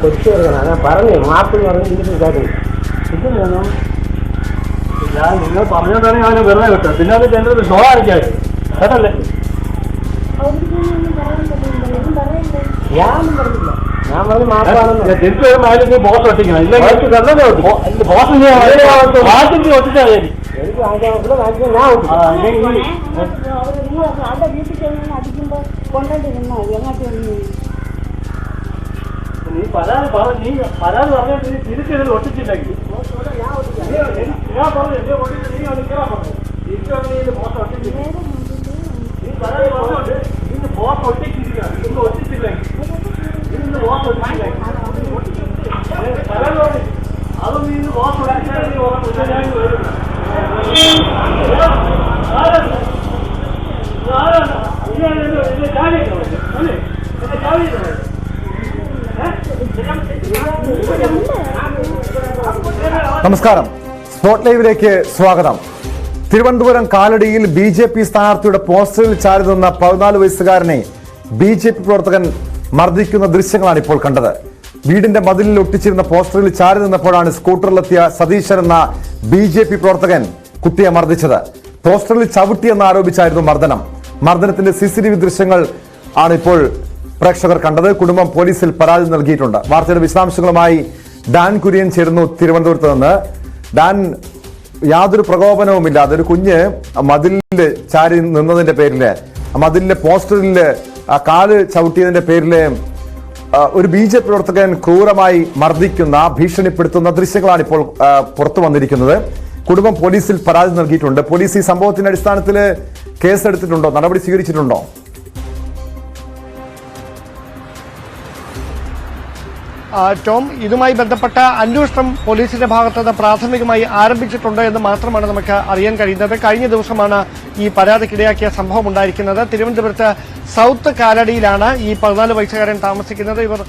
കൊച്ചു ഞാൻ പറഞ്ഞു മാപ്പിൾ പറഞ്ഞു ഇത് വേണം. ഞാൻ നിങ്ങൾ പറഞ്ഞോണ്ടാണ് ഞാൻ വെറുതെ വിട്ടത്. പിന്നെ അത് എൻ്റെ ഷോ അടിക്കാൻ കേട്ടല്ലേ? ഞാൻ പറഞ്ഞില്ല. ഞാൻ പറഞ്ഞു മാപ്പാണെന്ന്. തിരിച്ചു വരുമ്പോൾ അതിൽ ബോസ് ഒട്ടിക്കണം. ഇല്ലെങ്കിൽ ബോസ് ഒട്ടിച്ചാൽ മതി. എനിക്ക് വാങ്ങിക്കാൻ ഞാൻ നീ പരാതി പറഞ്ഞു. നീ പരാതി പറഞ്ഞിട്ട് നീ തിരിച്ചതിൽ ഒട്ടിച്ചില്ലെങ്കിൽ ഞാൻ പറഞ്ഞു നീ പറഞ്ഞു തിരിച്ചു വന്നതിൽ ബോസ് ഒട്ടിച്ചില്ല. നീ പരാതി പറഞ്ഞോണ്ട് ഇന്ന് ബോസ് ഒട്ടിച്ചിരിക്കുക. ഇന്ന് ഒട്ടിച്ചില്ലെങ്കിൽ ഇന്ന് ബോസ് ഒട്ടിച്ചില്ലെങ്കിൽ പരാതി പറഞ്ഞു അതും നീ ഇന്ന് ബോസ് ഒട്ടിച്ചാൽ നീ ഞാൻ വരും. നമസ്കാരം, സ്പോട്ട് ലൈവിലേക്ക് സ്വാഗതം. തിരുവനന്തപുരം കാലടിയിൽ BJP സ്ഥാനാർത്ഥിയുടെ പോസ്റ്ററിൽ ചാരി നിന്ന 14 വയസ്സുകാരനെ BJP പ്രവർത്തകൻ മർദ്ദിക്കുന്ന ദൃശ്യങ്ങളാണ് ഇപ്പോൾ കണ്ടത്. വീടിന്റെ മതിലിൽ ഒട്ടിച്ചിരുന്ന പോസ്റ്ററിൽ ചാരി നിന്നപ്പോഴാണ് സ്കൂട്ടറിലെത്തിയ സതീശൻ എന്ന BJP പ്രവർത്തകൻ കുട്ടിയെ മർദ്ദിച്ചത്. പോസ്റ്ററിൽ ചവിട്ടിയെന്ന് ആരോപിച്ചായിരുന്നു മർദ്ദനത്തിന്റെ CCTV ദൃശ്യങ്ങൾ ആണ് ഇപ്പോൾ പ്രേക്ഷകർ കണ്ടത്. കുടുംബം പോലീസിൽ പരാതി നൽകിയിട്ടുണ്ട്. വാർത്തയുടെ വിശദാംശങ്ങളുമായി ഡാൻ കുര്യൻ ചേരുന്നു തിരുവനന്തപുരത്ത് നിന്ന്. ഡാൻ, യാതൊരു പ്രകോപനവുമില്ലാതെ ഒരു കുഞ്ഞ് മതിലിൽ ചാരി നിന്നതിന്റെ പേരില്, മതിലിലെ പോസ്റ്ററിൽ കാല് ചവിട്ടിയതിന്റെ പേരില് ഒരു BJP പ്രവർത്തകൻ ക്രൂരമായി മർദ്ദിക്കുന്ന, ഭീഷണിപ്പെടുത്തുന്ന ദൃശ്യങ്ങളാണ് ഇപ്പോൾ പുറത്തു വന്നിരിക്കുന്നത്. കുടുംബം പോലീസിൽ പരാതി നൽകിയിട്ടുണ്ട്. പോലീസ് ഈ സംഭവത്തിന്റെ അടിസ്ഥാനത്തിൽ കേസെടുത്തിട്ടുണ്ടോ? നടപടി സ്വീകരിച്ചിട്ടുണ്ടോ? ടോം, ഇതുമായി ബന്ധപ്പെട്ട അന്വേഷണം പോലീസിന്റെ ഭാഗത്തുനിന്ന് പ്രാഥമികമായി ആരംഭിച്ചിട്ടുണ്ട് എന്ന് മാത്രമാണ് നമുക്ക് അറിയാൻ കഴിയുന്നത്. കഴിഞ്ഞ ദിവസമാണ് ഈ പരാതിക്കിടയാക്കിയ സംഭവം ഉണ്ടായിരിക്കുന്നത്. തിരുവനന്തപുരത്ത് സൗത്ത് കാലടിയിലാണ് ഈ 14 വയസ്സുകാരൻ താമസിക്കുന്നത്. ഇവർ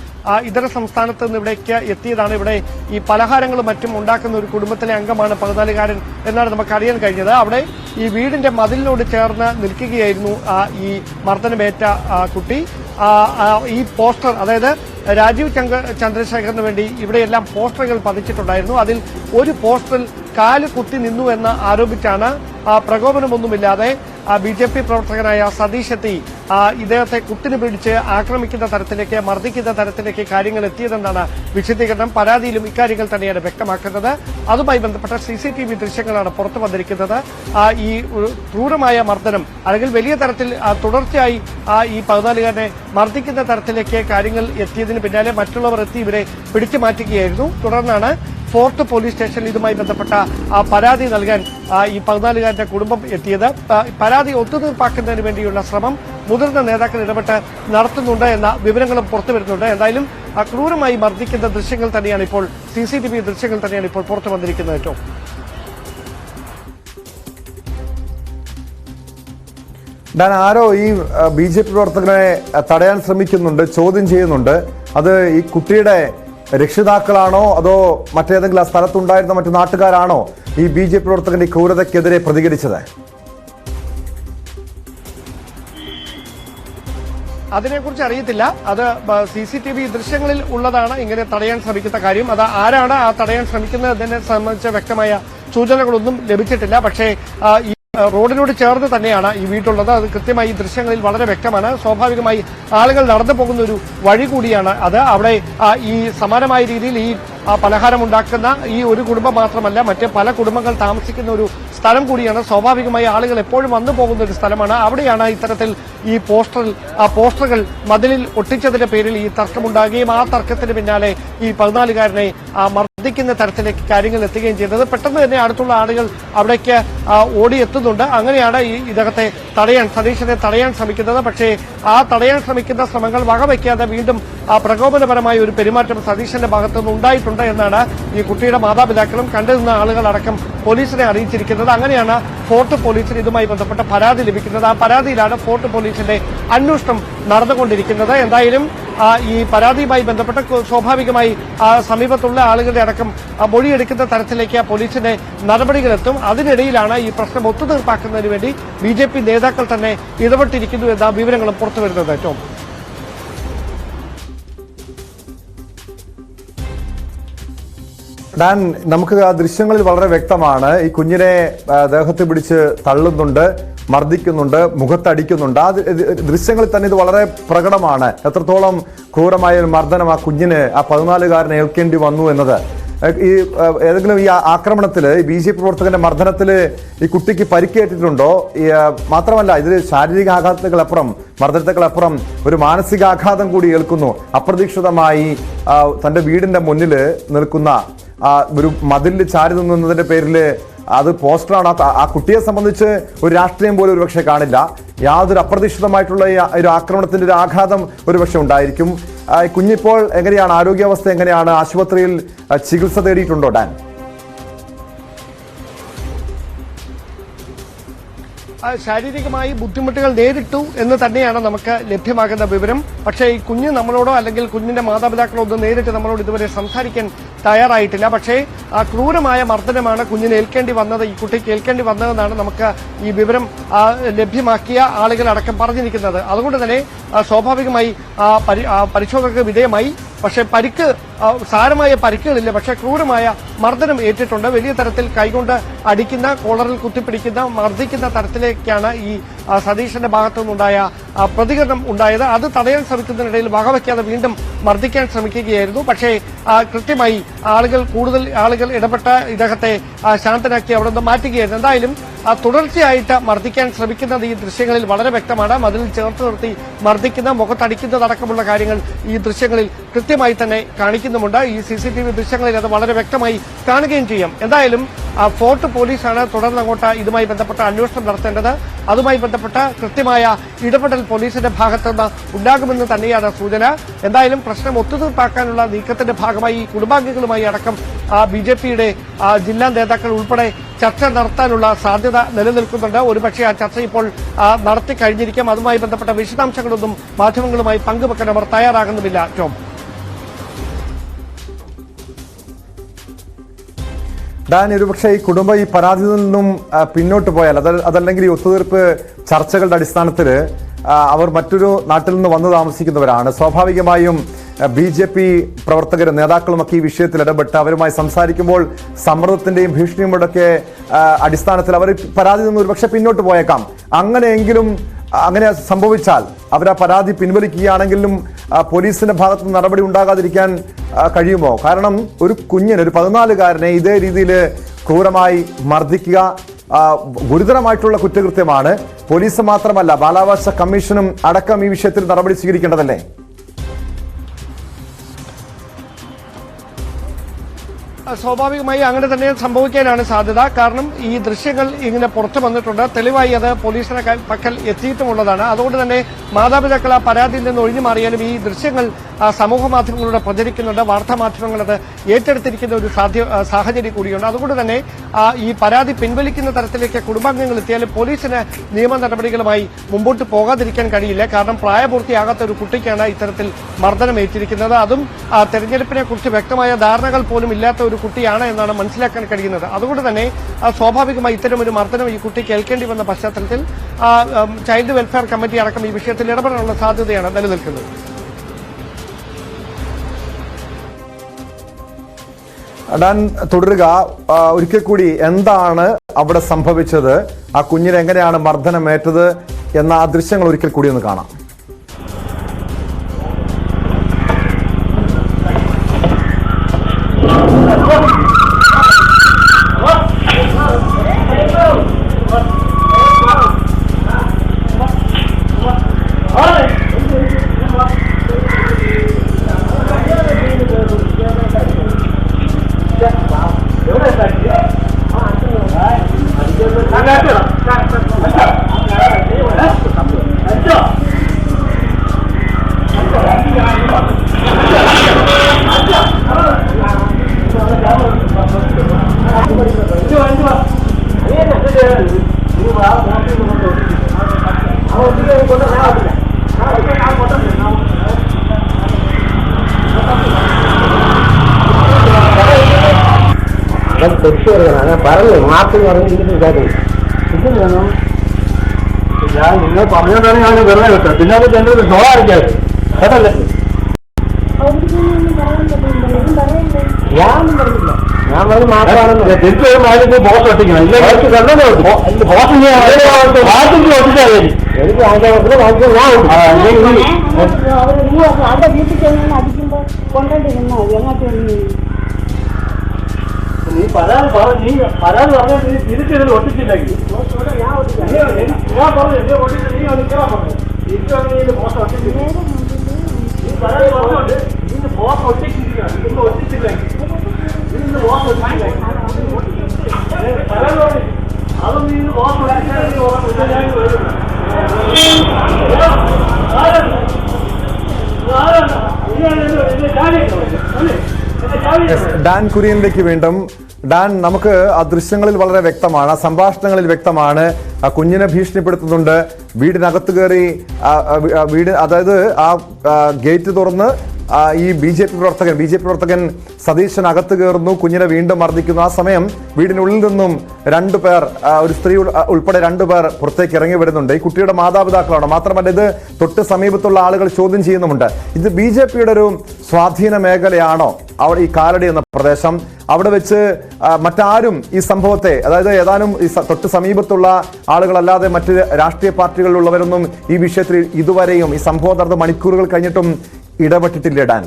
ഇതര സംസ്ഥാനത്ത് നിന്ന് ഇവിടേക്ക് എത്തിയതാണ്. ഇവിടെ ഈ പലഹാരങ്ങളും മറ്റും ഉണ്ടാക്കുന്ന ഒരു കുടുംബത്തിലെ അംഗമാണ് 14കാരൻ എന്നാണ് നമുക്ക് അറിയാൻ കഴിഞ്ഞത്. അവിടെ ഈ വീടിന്റെ മതിലിനോട് ചേർന്ന് നിൽക്കുകയായിരുന്നു ഈ മർദ്ദനമേറ്റ കുട്ടി. ഈ പോസ്റ്റർ, അതായത് രാജീവ് ചന്ദ്രശേഖറിന് വേണ്ടി ഇവിടെയെല്ലാം പോസ്റ്ററുകൾ പതിച്ചിട്ടുണ്ടായിരുന്നു. അതിൽ ഒരു പോസ്റ്ററിൽ കാല് കുത്തി നിന്നു എന്ന് ആരോപിച്ചാണ് പ്രകോപനമൊന്നുമില്ലാതെ BJP പ്രവർത്തകനായ സതീഷ് എത്തി ഇദ്ദേഹത്തെ കുത്തിനു പിടിച്ച് ആക്രമിക്കുന്ന തരത്തിലേക്ക്, മർദ്ദിക്കുന്ന തരത്തിലേക്ക് കാര്യങ്ങൾ എത്തിയതെന്നാണ് വിശദീകരണം. പരാതിയിലും ഇക്കാര്യങ്ങൾ തന്നെയാണ് വ്യക്തമാക്കുന്നത്. അതുമായി ബന്ധപ്പെട്ട CCTV ദൃശ്യങ്ങളാണ് പുറത്തു വന്നിരിക്കുന്നത്. ഈ ക്രൂരമായ മർദ്ദനം അല്ലെങ്കിൽ വലിയ തരത്തിൽ തുടർച്ചയായി ഈ 14കാരനെ മർദ്ദിക്കുന്ന തരത്തിലേക്ക് കാര്യങ്ങൾ എത്തിയതിന് പിന്നാലെ മറ്റുള്ളവർ എത്തി ഇവരെ പിടിച്ചു മാറ്റുകയായിരുന്നു. തുടർന്നാണ് ഫോർട്ട് പോലീസ് സ്റ്റേഷനിൽ ഇതുമായി ബന്ധപ്പെട്ട പരാതി നൽകാൻ ഈ 14കാരന്റെ കുടുംബം എത്തിയത്. പരാതി ഒത്തുതീർപ്പാക്കുന്നതിന് വേണ്ടിയുള്ള ശ്രമം മുതിർന്ന നേതാക്കൾ ഇടപെട്ട് നടത്തുന്നുണ്ട് എന്ന വിവരങ്ങളും പുറത്തുവരുന്നുണ്ട്. എന്തായാലും ക്രൂരമായി മർദ്ദിക്കുന്ന ദൃശ്യങ്ങൾ തന്നെയാണ് ഇപ്പോൾ, CCTV ദൃശ്യങ്ങൾ തന്നെയാണ് ഇപ്പോൾ പുറത്തു വന്നിരിക്കുന്നത്. ഏറ്റവും ആരോ ഈ BJP പ്രവർത്തകനെ തടയാൻ ശ്രമിക്കുന്നുണ്ട്, ചോദ്യം ചെയ്യുന്നുണ്ട്. അത് ഈ കുട്ടിയുടെ രക്ഷിതാക്കളാണോ അതോ മറ്റേതെങ്കിലും ആ സ്ഥലത്തുണ്ടായിരുന്ന മറ്റു നാട്ടുകാരാണോ ഈ BJP പ്രവർത്തകന്റെ ക്രൂരതയ്ക്കെതിരെ പ്രതികരിച്ചത്? അതിനെക്കുറിച്ച് അറിയത്തില്ല. അത് CCTV ദൃശ്യങ്ങളിൽ ഉള്ളതാണ് ഇങ്ങനെ തടയാൻ ശ്രമിക്കുന്ന കാര്യം. അത് ആരാണ് ആ തടയാൻ ശ്രമിക്കുന്നതിനെ സംബന്ധിച്ച വ്യക്തമായ സൂചനകളൊന്നും ലഭിച്ചിട്ടില്ല. പക്ഷേ ഈ റോഡിനോട് ചേർന്ന് തന്നെയാണ് ഈ വീട്ടുള്ളത്. അത് കൃത്യമായി ഈ ദൃശ്യങ്ങളിൽ വളരെ വ്യക്തമാണ്. സ്വാഭാവികമായി ആളുകൾ നടന്നു പോകുന്ന ഒരു വഴി കൂടിയാണ് അത്. അവിടെ ഈ സമാനമായ രീതിയിൽ ഈ പലഹാരമുണ്ടാക്കുന്ന ഈ ഒരു കുടുംബം മാത്രമല്ല, മറ്റ് പല കുടുംബങ്ങൾ താമസിക്കുന്ന ഒരു സ്ഥലം കൂടിയാണ്. സ്വാഭാവികമായി ആളുകൾ എപ്പോഴും വന്നു പോകുന്ന ഒരു സ്ഥലമാണ്. അവിടെയാണ് ഇത്തരത്തിൽ ഈ പോസ്റ്ററുകൾ മതിലിൽ ഒട്ടിച്ചതിന്റെ പേരിൽ ഈ തർക്കമുണ്ടാകുകയും ആ തർക്കത്തിന് പിന്നാലെ ഈ 14കാരനെ മർദ്ദിക്കുന്ന തരത്തിലേക്ക് കാര്യങ്ങൾ എത്തുകയും ചെയ്തത്. പെട്ടെന്ന് തന്നെ അടുത്തുള്ള ആളുകൾ അവിടേക്ക് ഓടിയെത്തുന്നുണ്ട്. അങ്ങനെയാണ് ഈ ഇദ്ദേഹത്തെ സതീശനെ തടയാൻ ശ്രമിക്കുന്നത്. പക്ഷേ ആ തടയാൻ ശ്രമിക്കുന്ന ശ്രമങ്ങൾ വകവയ്ക്കാതെ വീണ്ടും പ്രകോപനപരമായ ഒരു പെരുമാറ്റം സതീശന്റെ ഭാഗത്തുനിന്ന് ഉണ്ടായിട്ടുണ്ട് ഏറ്റിട്ടുണ്ട് എന്നാണ് ഈ കുട്ടിയുടെ മാതാപിതാക്കളും കണ്ടുനിന്ന ആളുകളടക്കം പോലീസിനെ അറിയിച്ചിരിക്കുന്നത്. അങ്ങനെയാണ് ഫോർട്ട് പോലീസിന് ഇതുമായി ബന്ധപ്പെട്ട പരാതി ലഭിക്കുന്നത്. ആ പരാതിയിലാണ് ഫോർട്ട് പോലീസിന്റെ അന്വേഷണം നടന്നുകൊണ്ടിരിക്കുന്നത്. എന്തായാലും ഈ പരാതിയുമായി ബന്ധപ്പെട്ട് സ്വാഭാവികമായി സമീപത്തുള്ള ആളുകളുടെ അടക്കം മൊഴിയെടുക്കുന്ന തരത്തിലേക്ക് പോലീസിന്റെ നടപടികളെത്തും. അതിനിടയിലാണ് ഈ പ്രശ്നം ഒത്തുതീർപ്പാക്കുന്നതിന് വേണ്ടി BJP നേതാക്കൾ തന്നെ ഇടപെട്ടിരിക്കുന്നു എന്ന വിവരങ്ങളും പുറത്തുവരുന്നത്. ടോം, ഡാൻ, നമുക്ക് ആ ദൃശ്യങ്ങളിൽ വളരെ വ്യക്തമാണ് ഈ കുഞ്ഞിനെ ദേഹത്ത് പിടിച്ച് തള്ളുന്നുണ്ട്, മർദ്ദിക്കുന്നുണ്ട്, മുഖത്തടിക്കുന്നുണ്ട്. ആ ദൃശ്യങ്ങളിൽ തന്നെ ഇത് വളരെ പ്രകടമാണ് എത്രത്തോളം ക്രൂരമായ ഒരു മർദ്ദനം ആ കുഞ്ഞിന്, ആ 14-കാരന് ഏൽക്കേണ്ടി വന്നു എന്നത്. ഈ ഏതെങ്കിലും ഈ ആക്രമണത്തിൽ BJP പ്രവർത്തകന്റെ മർദ്ദനത്തിൽ ഈ കുട്ടിക്ക് പരിക്കേറ്റിട്ടുണ്ടോ? മാത്രമല്ല, ഇതിൽ ശാരീരിക ആഘാതങ്ങളപ്പുറം, മർദ്ദനത്തെക്കാളപ്പുറം ഒരു മാനസികാഘാതം കൂടി ഏൽക്കുന്നു. അപ്രതീക്ഷിതമായി തന്റെ വീടിന്റെ മുന്നിൽ നിൽക്കുന്ന ഒരു മതിലിൽ ചാരി നിന്നതിന്റെ പേരിൽ അത് പോസ്റ്ററാണ്. ആ കുട്ടിയെ സംബന്ധിച്ച് ഒരു രാഷ്ട്രീയം പോലും ഒരുപക്ഷെ കാണില്ല. യാതൊരു അപ്രതീക്ഷിതമായിട്ടുള്ള ഒരു ആക്രമണത്തിന്റെ ഒരു ആഘാതം ഒരുപക്ഷെ ഉണ്ടായിരിക്കും. കുഞ്ഞിപ്പോൾ എങ്ങനെയാണ്, ആരോഗ്യാവസ്ഥ എങ്ങനെയാണ്? ആശുപത്രിയിൽ ചികിത്സ തേടിയിട്ടുണ്ടോ ഡാൻ? ശാരീരികമായി ബുദ്ധിമുട്ടുകൾ നേരിട്ടു എന്ന് തന്നെയാണ് നമുക്ക് ലഭ്യമാകുന്ന വിവരം. പക്ഷേ ഈ കുഞ്ഞ് നമ്മളോടോ അല്ലെങ്കിൽ കുഞ്ഞിന്റെ മാതാപിതാക്കളോ ഒന്നും നേരിട്ട് നമ്മളോട് ഇതുവരെ സംസാരിക്കാൻ തയ്യാറായിട്ടില്ല. പക്ഷേ ആ ക്രൂരമായ മർദ്ദനമാണ് കുഞ്ഞിന് ഏൽക്കേണ്ടി വന്നത്, ഈ കുട്ടിക്ക് ഏൽക്കേണ്ടി വന്നതെന്നാണ് നമുക്ക് ഈ വിവരം ലഭ്യമാക്കിയ ആളുകളടക്കം പറഞ്ഞിരിക്കുന്നത്. അതുകൊണ്ട് തന്നെ സ്വാഭാവികമായി പരിശോധനയ്ക്ക് വിധേയമായി. പക്ഷേ സാരമായ പരിക്കുകളില്ല, പക്ഷേ ക്രൂരമായ മർദ്ദനം ഏറ്റിട്ടുണ്ട്. വലിയ തരത്തിൽ കൈകൊണ്ട് അടിക്കുന്ന, കോളറിൽ കുത്തിപ്പിടിക്കുന്ന, മർദ്ദിക്കുന്ന തരത്തിലേക്കാണ് ഈ സതീശന്റെ ഭാഗത്തു നിന്നുണ്ടായ പ്രതികരണം ഉണ്ടായത്. അത് തടയാൻ ശ്രമിക്കുന്നതിനിടയിൽ വകവയ്ക്കാതെ വീണ്ടും മർദ്ദിക്കാൻ ശ്രമിക്കുകയായിരുന്നു. പക്ഷേ കൃത്യമായി കൂടുതൽ ആളുകൾ ഇടപെട്ട് ഇദ്ദേഹത്തെ ശാന്തനാക്കി അവിടെ നിന്ന് മാറ്റുകയായിരുന്നു. എന്തായാലും തുടർച്ചയായിട്ട് മർദ്ദിക്കാൻ ശ്രമിക്കുന്നത് ഈ ദൃശ്യങ്ങളിൽ വളരെ വ്യക്തമാണ്. മതിലിൽ ചേർത്ത് നിർത്തി മർദ്ദിക്കുന്ന, മുഖത്തടിക്കുന്നതടക്കമുള്ള കാര്യങ്ങൾ ഈ ദൃശ്യങ്ങളിൽ കൃത്യമായി തന്നെ കാണിക്കുന്നുമുണ്ട്. ഈ CCTV ദൃശ്യങ്ങളിൽ അത് വളരെ വ്യക്തമായി കാണുകയും ചെയ്യാം. എന്തായാലും ഫോർട്ട് പോലീസാണ് തുടർന്ന് അങ്ങോട്ട് ഇതുമായി ബന്ധപ്പെട്ട അന്വേഷണം നടത്തേണ്ടത്. അതുമായി ബന്ധപ്പെട്ട കൃത്യമായ ഇടപെടൽ പോലീസിന്റെ ഭാഗത്തുനിന്ന് ഉണ്ടാകുമെന്ന് തന്നെയാണ് സൂചന. എന്തായാലും പ്രശ്നം ഒത്തുതീർപ്പാക്കാനുള്ള നീക്കത്തിന്റെ ഭാഗമായി കുടുംബാംഗങ്ങളുമായി അടക്കം BJPയുടെ ജില്ലാ നേതാക്കൾ ഉൾപ്പെടെ ചർച്ച നടത്താനുള്ള സാധ്യത നിലനിൽക്കുന്നുണ്ട്. ഒരുപക്ഷെ ആ ചർച്ച ഇപ്പോൾ നടത്തി കഴിഞ്ഞിരിക്കാം. അതുമായി ബന്ധപ്പെട്ട വിശദാംശങ്ങളൊന്നും മാധ്യമങ്ങളുമായി പങ്കുവെക്കാൻ അവർ തയ്യാറാകുന്നുമില്ല. ടോം, ഡാൻ, ഒരുപക്ഷെ ഈ കുടുംബം ഈ പരാതിയിൽ നിന്നും പിന്നോട്ട് പോയാൽ, അതല്ലെങ്കിൽ ഈ ഒത്തുതീർപ്പ് ചർച്ചകളുടെ അടിസ്ഥാനത്തിൽ അവർ മറ്റൊരു നാട്ടിൽ നിന്ന് വന്നു താമസിക്കുന്നവരാണ്. സ്വാഭാവികമായും BJP പ്രവർത്തകരും നേതാക്കളുമൊക്കെ ഈ വിഷയത്തിൽ ഇടപെട്ട് അവരുമായി സംസാരിക്കുമ്പോൾ സമ്മർദ്ദത്തിന്റെയും ഭീഷണിയുടെയൊക്കെ അടിസ്ഥാനത്തിൽ അവർ പരാതി നിന്ന് ഒരുപക്ഷെ പിന്നോട്ട് പോയേക്കാം. അങ്ങനെ സംഭവിച്ചാൽ അവർ ആ പരാതി പിൻവലിക്കുകയാണെങ്കിലും പോലീസിന്റെ ഭാഗത്ത് നടപടി ഉണ്ടാകാതിരിക്കാൻ കഴിയുമോ? കാരണം ഒരു കുഞ്ഞിന്, ഒരു 14-കാരനെ ഇതേ രീതിയിൽ ക്രൂരമായി മർദ്ദിക്കുക ഗുരുതരമായിട്ടുള്ള കുറ്റകൃത്യമാണ്. പോലീസ് മാത്രമല്ല, ബാലാവകാശ കമ്മീഷനും അടക്കം ഈ വിഷയത്തിൽ നടപടി സ്വീകരിക്കേണ്ടതല്ലേ? സ്വാഭാവികമായി അങ്ങനെ തന്നെ സംഭവിക്കാനാണ് സാധ്യത. കാരണം ഈ ദൃശ്യങ്ങൾ ഇങ്ങനെ പുറത്തു വന്നിട്ടുണ്ട്, തെളിവായി അത് പോലീസിന്റെ പക്കൽ എത്തിയിട്ടുമുള്ളതാണ്. അതുകൊണ്ട് തന്നെ മാതാപിതാക്കൾ ആ പരാതിയിൽ നിന്ന് ഒഴിഞ്ഞു മാറിയാലും ഈ ദൃശ്യങ്ങൾ സമൂഹ മാധ്യമങ്ങളിലൂടെ പ്രചരിക്കുന്നുണ്ട്, വാർത്താ മാധ്യമങ്ങൾ അത് ഏറ്റെടുത്തിരിക്കുന്ന ഒരു സാഹചര്യം കൂടിയുണ്ട്. അതുകൊണ്ട് തന്നെ ഈ പരാതി പിൻവലിക്കുന്ന തരത്തിലേക്ക് കുടുംബാംഗങ്ങൾ എത്തിയാലും പോലീസിന് നിയമ നടപടികളുമായി മുമ്പോട്ട് പോകാതിരിക്കാൻ കഴിയില്ല. കാരണം പ്രായപൂർത്തിയാകാത്ത ഒരു കുട്ടിക്കാണ് ഇത്തരത്തിൽ മർദ്ദനം ഏറ്റിരിക്കുന്നത്. അതും തെരഞ്ഞെടുപ്പിനെ കുറിച്ച് വ്യക്തമായ ധാരണകൾ പോലും ഇല്ലാത്ത ഒരു കുട്ടിയാണ് എന്നാണ് മനസ്സിലാക്കാൻ കഴിയുന്നത്. അതുകൊണ്ട് തന്നെ സ്വാഭാവികമായി ഇത്തരം ഒരു മർദ്ദനം ഈ കുട്ടിക്ക് ഏൽക്കേണ്ടി വന്ന പശ്ചാത്തലത്തിൽ ചൈൽഡ് വെൽഫെയർ കമ്മിറ്റി അടക്കം ഈ വിഷയത്തിൽ ഇടപെടാനുള്ള സാധ്യതയാണ് നിലനിൽക്കുന്നത്. ഡാൻ, തുടരുക. ഒരിക്കൽ കൂടി എന്താണ് അവിടെ സംഭവിച്ചത്, ആ കുഞ്ഞിന് എങ്ങനെയാണ് മർദ്ദനമേറ്റത് എന്ന ആ ദൃശ്യങ്ങൾ ഒരിക്കൽ കൂടി ഒന്ന് കാണാം. പറഞ്ഞു മാർച്ച് പറഞ്ഞ് ഇത് വേണം. ഞാൻ നിങ്ങൾ പറഞ്ഞോണ്ടാണ് ഞാൻ വെറുതെ വിട്ടത്. പിന്നെ അത് എൻ്റെ ഒരു ഡോളായിരിക്കും കേട്ടല്ലേ. ഞാനൊന്നും പറഞ്ഞില്ല. ഞാൻ പറഞ്ഞ് മാത്രമാണെന്ന് തിരിച്ചു വരുമ്പോൾ ആദ്യം ബോസ് ഒട്ടിക്കണം. ഇല്ല ബോസ് കണ്ടോ ബോസ് ഒട്ടിച്ചാൽ മതി. എനിക്ക് അതിന്റെ നീ പരാതി പറഞ്ഞാൽ നീ തിരിച്ചതിൽ ഒട്ടിച്ചില്ലെങ്കിൽ ഞാൻ പറഞ്ഞു എന്നെ ഒട്ടിച്ച് നീ അത് കയറാൻ പറഞ്ഞു. തിരിച്ചു ബോസ് ഒട്ടിച്ചില്ല. നീ പരാതി പറഞ്ഞോണ്ട് ഇതിന് ബോസ് ഒട്ടിച്ചിരിക്കുകയാണ്. ഇതൊന്നും ഒട്ടിച്ചില്ലെങ്കിൽ ഇതിന് ബോസ് ഒട്ടിച്ചില്ലെങ്കിൽ പരാതി പറഞ്ഞു അതും നീ ബോസ് ഒട്ടിച്ചാൽ ഞാൻ വരുന്നു. ഡാൻ കുര്യനിലേക്ക് വീണ്ടും. ഡാൻ, നമുക്ക് ആ ദൃശ്യങ്ങളിൽ വളരെ വ്യക്തമാണ്, ആ സംഭാഷണങ്ങളിൽ വ്യക്തമാണ്, ആ കുഞ്ഞിനെ ഭീഷണിപ്പെടുത്തുന്നുണ്ട്, വീടിനകത്ത് കയറി വീട്, അതായത് ആ ഗേറ്റ് തുറന്ന് ഈ ബി ജെ പി പ്രവർത്തകൻ സതീശൻ അകത്ത് കയറുന്നു, കുഞ്ഞിനെ വീണ്ടും മർദ്ദിക്കുന്നു. ആ സമയം വീടിനുള്ളിൽ നിന്നും രണ്ടുപേർ, ഒരു സ്ത്രീ ഉൾപ്പെടെ രണ്ടുപേർ പുറത്തേക്ക് ഇറങ്ങി വരുന്നുണ്ട്. ഈ കുട്ടിയുടെ മാതാപിതാക്കളാണ്. മാത്രമല്ല ഇത് തൊട്ട് സമീപത്തുള്ള ആളുകൾ ചോദ്യം ചെയ്യുന്നുമുണ്ട്. ഇത് ബി ജെ പിയുടെ ഒരു സ്വാധീന മേഖലയാണോ അവിടെ ഈ കാലടി എന്ന പ്രദേശം? അവിടെ വെച്ച് മറ്റാരും ഈ സംഭവത്തെ, അതായത് ഏതാനും ഈ തൊട്ട് സമീപത്തുള്ള ആളുകളല്ലാതെ മറ്റ് രാഷ്ട്രീയ പാർട്ടികളിലുള്ളവരൊന്നും ഈ വിഷയത്തിൽ ഇതുവരെയും ഈ സംഭവം നടന്ന മണിക്കൂറുകൾ കഴിഞ്ഞിട്ടും ഇടപെട്ടിട്ടില്ല. ഡാൻ,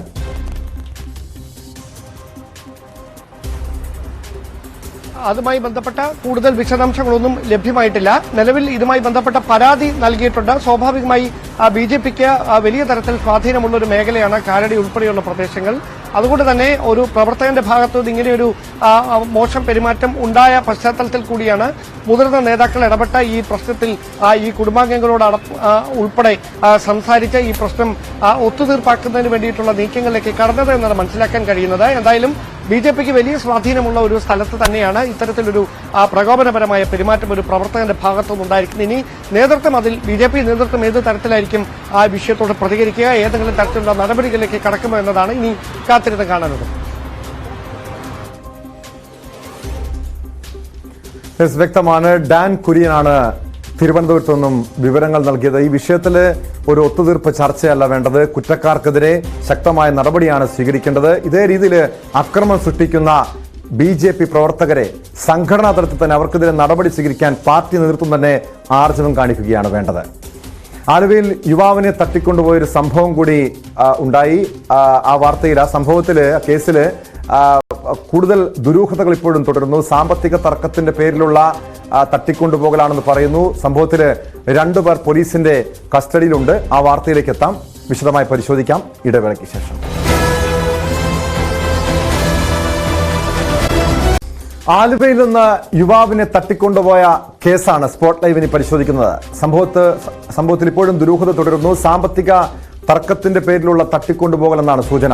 അതുമായി ബന്ധപ്പെട്ട കൂടുതൽ വിശദാംശങ്ങളൊന്നും ലഭ്യമായിട്ടില്ല. നിലവിൽ ഇതുമായി ബന്ധപ്പെട്ട പരാതി നൽകിയിട്ടുണ്ട്. സ്വാഭാവികമായി ബി.ജെ.പിക്ക് വലിയ തരത്തിൽ സ്വാധീനമുള്ള ഒരു മേഖലയാണ് കാലടി ഉൾപ്പെടെയുള്ള പ്രദേശങ്ങൾ. അതുകൊണ്ട് തന്നെ ഒരു പ്രവർത്തകന്റെ ഭാഗത്തുനിന്ന് ഇങ്ങനെയൊരു മോശം പെരുമാറ്റം ഉണ്ടായ പശ്ചാത്തലത്തിൽ കൂടിയാണ് മുതിർന്ന നേതാക്കൾ ഇടപെട്ട ഈ പ്രശ്നത്തിൽ ഈ കുടുംബാംഗങ്ങളോട് ഉൾപ്പെടെ സംസാരിച്ച് ഈ പ്രശ്നം ഒത്തുതീർപ്പാക്കുന്നതിന് വേണ്ടിയിട്ടുള്ള നീക്കങ്ങളിലേക്ക് കടന്നത് എന്നാണ് മനസ്സിലാക്കാൻ കഴിയുന്നത്. എന്തായാലും ബി.ജെ.പിക്ക് വലിയ സ്വാധീനമുള്ള ഒരു സ്ഥലത്ത് തന്നെയാണ് ഇത്തരത്തിലൊരു പ്രകോപനപരമായ പെരുമാറ്റം ഒരു പ്രവർത്തകന്റെ ഭാഗത്തുനിന്നുണ്ടായിരിക്കുന്നത്. ഇനി നേതൃത്വം, അതിൽ ബി.ജെ.പി നേതൃത്വം ഏത് തരത്തിലായിരിക്കും ആ വിഷയത്തോട് പ്രതികരിക്കുക, ഏതെങ്കിലും തരത്തിലുള്ള നടപടികളിലേക്ക് കടക്കുമോ എന്നതാണ് ഇനി കാത്തിരുന്ന് കാണാനുള്ളത്. വ്യക്തമാണ്. ഡാൻ കുര്യനാണ് തിരുവനന്തപുരത്തു നിന്നും വിവരങ്ങൾ നൽകിയത്. ഈ വിഷയത്തിൽ ഒരു ഒത്തുതീർപ്പ് ചർച്ചയല്ല വേണ്ടത്, കുറ്റക്കാർക്കെതിരെ ശക്തമായ നടപടിയാണ് സ്വീകരിക്കേണ്ടത്. ഇതേ രീതിയിൽ അക്രമം സൃഷ്ടിക്കുന്ന ബി.ജെ.പി പ്രവർത്തകരെ സംഘടനാ തലത്തിൽ തന്നെ അവർക്കെതിരെ നടപടി സ്വീകരിക്കാൻ പാർട്ടി നേതൃത്വം തന്നെ ആർജവം കാണിക്കുകയാണ് വേണ്ടത്. ആലുവയിൽ യുവാവിനെ തട്ടിക്കൊണ്ടുപോയൊരു സംഭവം കൂടി ഉണ്ടായി. ആ വാർത്തയിൽ, ആ സംഭവത്തിൽ, ആ കേസിൽ കൂടുതൽ ദുരൂഹതകൾ ഇപ്പോഴും തുടരുന്നു. സാമ്പത്തിക തർക്കത്തിന്റെ പേരിലുള്ള തട്ടിക്കൊണ്ടുപോകലാണെന്ന് പറയുന്നു. സംഭവത്തിൽ രണ്ടുപേർ പോലീസിന്റെ കസ്റ്റഡിയിലുണ്ട്. ആ വാർത്തയിലേക്ക് എത്താം, വിശദമായി പരിശോധിക്കാം ഇടവേളയ്ക്ക് ശേഷം. ആലുവയിൽ നിന്ന് യുവാവിനെ തട്ടിക്കൊണ്ടുപോയ കേസാണ് സ്പോട്ട് ലൈവിന് പരിശോധിക്കുന്നത്. സംഭവത്തിൽ ഇപ്പോഴും ദുരൂഹത തുടരുന്നു. സാമ്പത്തിക തർക്കത്തിന്റെ പേരിലുള്ള തട്ടിക്കൊണ്ടുപോകലെന്നാണ് സൂചന.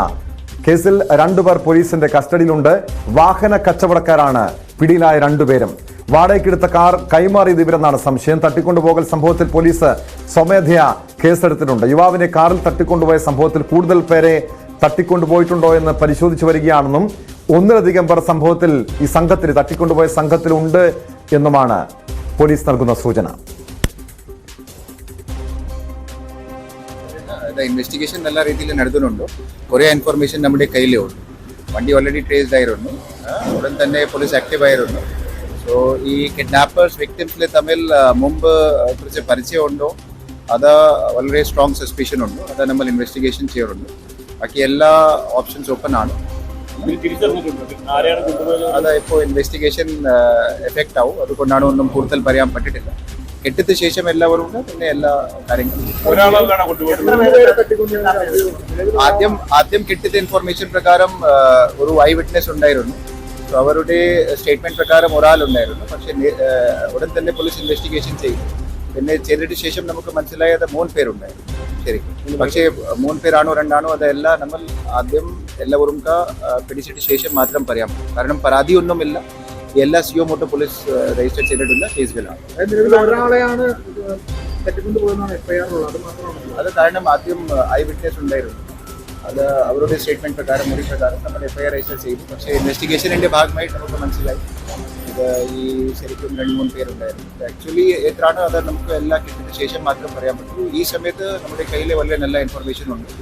കേസിൽ രണ്ടുപേർ പോലീസിന്റെ കസ്റ്റഡിയിലുണ്ട്. വാഹന കച്ചവടക്കാരാണ് പിടിയിലായ രണ്ടുപേരും. വാടകയ്ക്കെടുത്ത കാർ കൈമാറിയത് ഇവരെന്നാണ് സംശയം. തട്ടിക്കൊണ്ടുപോകൽ സംഭവത്തിൽ പോലീസ് സ്വമേധയാ കേസെടുത്തിട്ടുണ്ട്. യുവാവിനെ കാറിൽ തട്ടിക്കൊണ്ടുപോയ സംഭവത്തിൽ കൂടുതൽ പേരെ തട്ടിക്കൊണ്ടുപോയിട്ടുണ്ടോ എന്ന് പരിശോധിച്ചു വരികയാണെന്നും ഒന്നിലധികം പേർ സംഭവത്തിൽ ഈ സംഘത്തിൽ തട്ടിക്കൊണ്ടുപോയ സംഘത്തിലുണ്ട് എന്നുമാണ് പോലീസ് നൽകുന്ന സൂചന. ഇൻവെസ്റ്റിഗേഷൻ നല്ല രീതിയിൽ നടത്തുന്നുണ്ട്. കുറേ ഇൻഫർമേഷൻ നമ്മുടെ കയ്യിലുണ്ട്. വണ്ടി ഓൾറെഡി ട്രേസ്ഡ് ആയിരുന്നു. ഉടൻ തന്നെ പോലീസ് ആക്റ്റീവ് ആയിരുന്നു. സോ ഈ കിഡ്നാപ്പേഴ്സ് വിക്ടിംസിൽ തമ്മിൽ മുമ്പ് കുറച്ച് പരിചയമുണ്ടോ, അത് വളരെ സ്ട്രോങ് സസ്പിഷൻ ഉണ്ട്. അത് നമ്മൾ ഇൻവെസ്റ്റിഗേഷൻ ചെയ്യാറുണ്ട്. ബാക്കി എല്ലാ ഓപ്ഷൻസ് ഓപ്പൺ ആണ്. അത് ഇപ്പോൾ ഇൻവെസ്റ്റിഗേഷൻ എഫക്റ്റ് ആവും. അതുകൊണ്ടാണ് ഒന്നും കൂടുതൽ പറയാൻ പറ്റിയിട്ടില്ല. കെട്ടിന് ശേഷം എല്ലാവരും ഉണ്ട്. പിന്നെ എല്ലാ കാര്യങ്ങളും ആദ്യം കിട്ടിയ ഇൻഫർമേഷൻ പ്രകാരം ഒരു ഐ വിറ്റ്നസ് ഉണ്ടായിരുന്നു. അവരുടെ സ്റ്റേറ്റ്മെന്റ് പ്രകാരം ഒരാളുണ്ടായിരുന്നു. പക്ഷെ ഉടൻ തന്നെ പോലീസ് ഇൻവെസ്റ്റിഗേഷൻ ചെയ്തു. പിന്നെ ചെയ്തിട്ട് ശേഷം നമുക്ക് മനസ്സിലായത് 3 പേരുണ്ടായിരുന്നു ശരിക്കും. പക്ഷേ 3 പേരാണോ 2 ആണോ അതെല്ലാം നമ്മൾ ആദ്യം എല്ലാവരും പിടിച്ചിട്ട് ശേഷം മാത്രം പറയാം. കാരണം പരാതിയൊന്നുമില്ല. എല്ലാ സിഒ മോട്ടോ പോലീസ് രജിസ്റ്റർ ചെയ്തിട്ടുള്ള കേസുകളാണ്. ഒരാളെയാണ് തട്ടിക്കൊണ്ട് പോകുന്നതാണ് FIR ഉള്ളത്. അത് മാത്രമാണ്. അത് കാരണം ആദ്യം ഐ വിറ്റ്നസ് ഉണ്ടായിരുന്നു. അത് അവരുടെ സ്റ്റേറ്റ്മെന്റ് പ്രകാരം മൊഴി പ്രകാരം നമ്മൾ FIR രജിസ്റ്റർ ചെയ്തു. പക്ഷേ ഇൻവെസ്റ്റിഗേഷനിന്റെ ഭാഗമായിട്ട് നമുക്ക് മനസ്സിലായി ഇത് ഈ ശരിക്കും 2-3 പേരുണ്ടായിരുന്നു. ആക്ച്വലി എത്രയാണ് അത് നമുക്ക് എല്ലാം കിട്ടിയതിന് ശേഷം മാത്രം പറയാൻ പറ്റൂ. ഈ സമയത്ത് നമ്മുടെ കയ്യിൽ വളരെ നല്ല ഇൻഫർമേഷൻ ഉണ്ട്.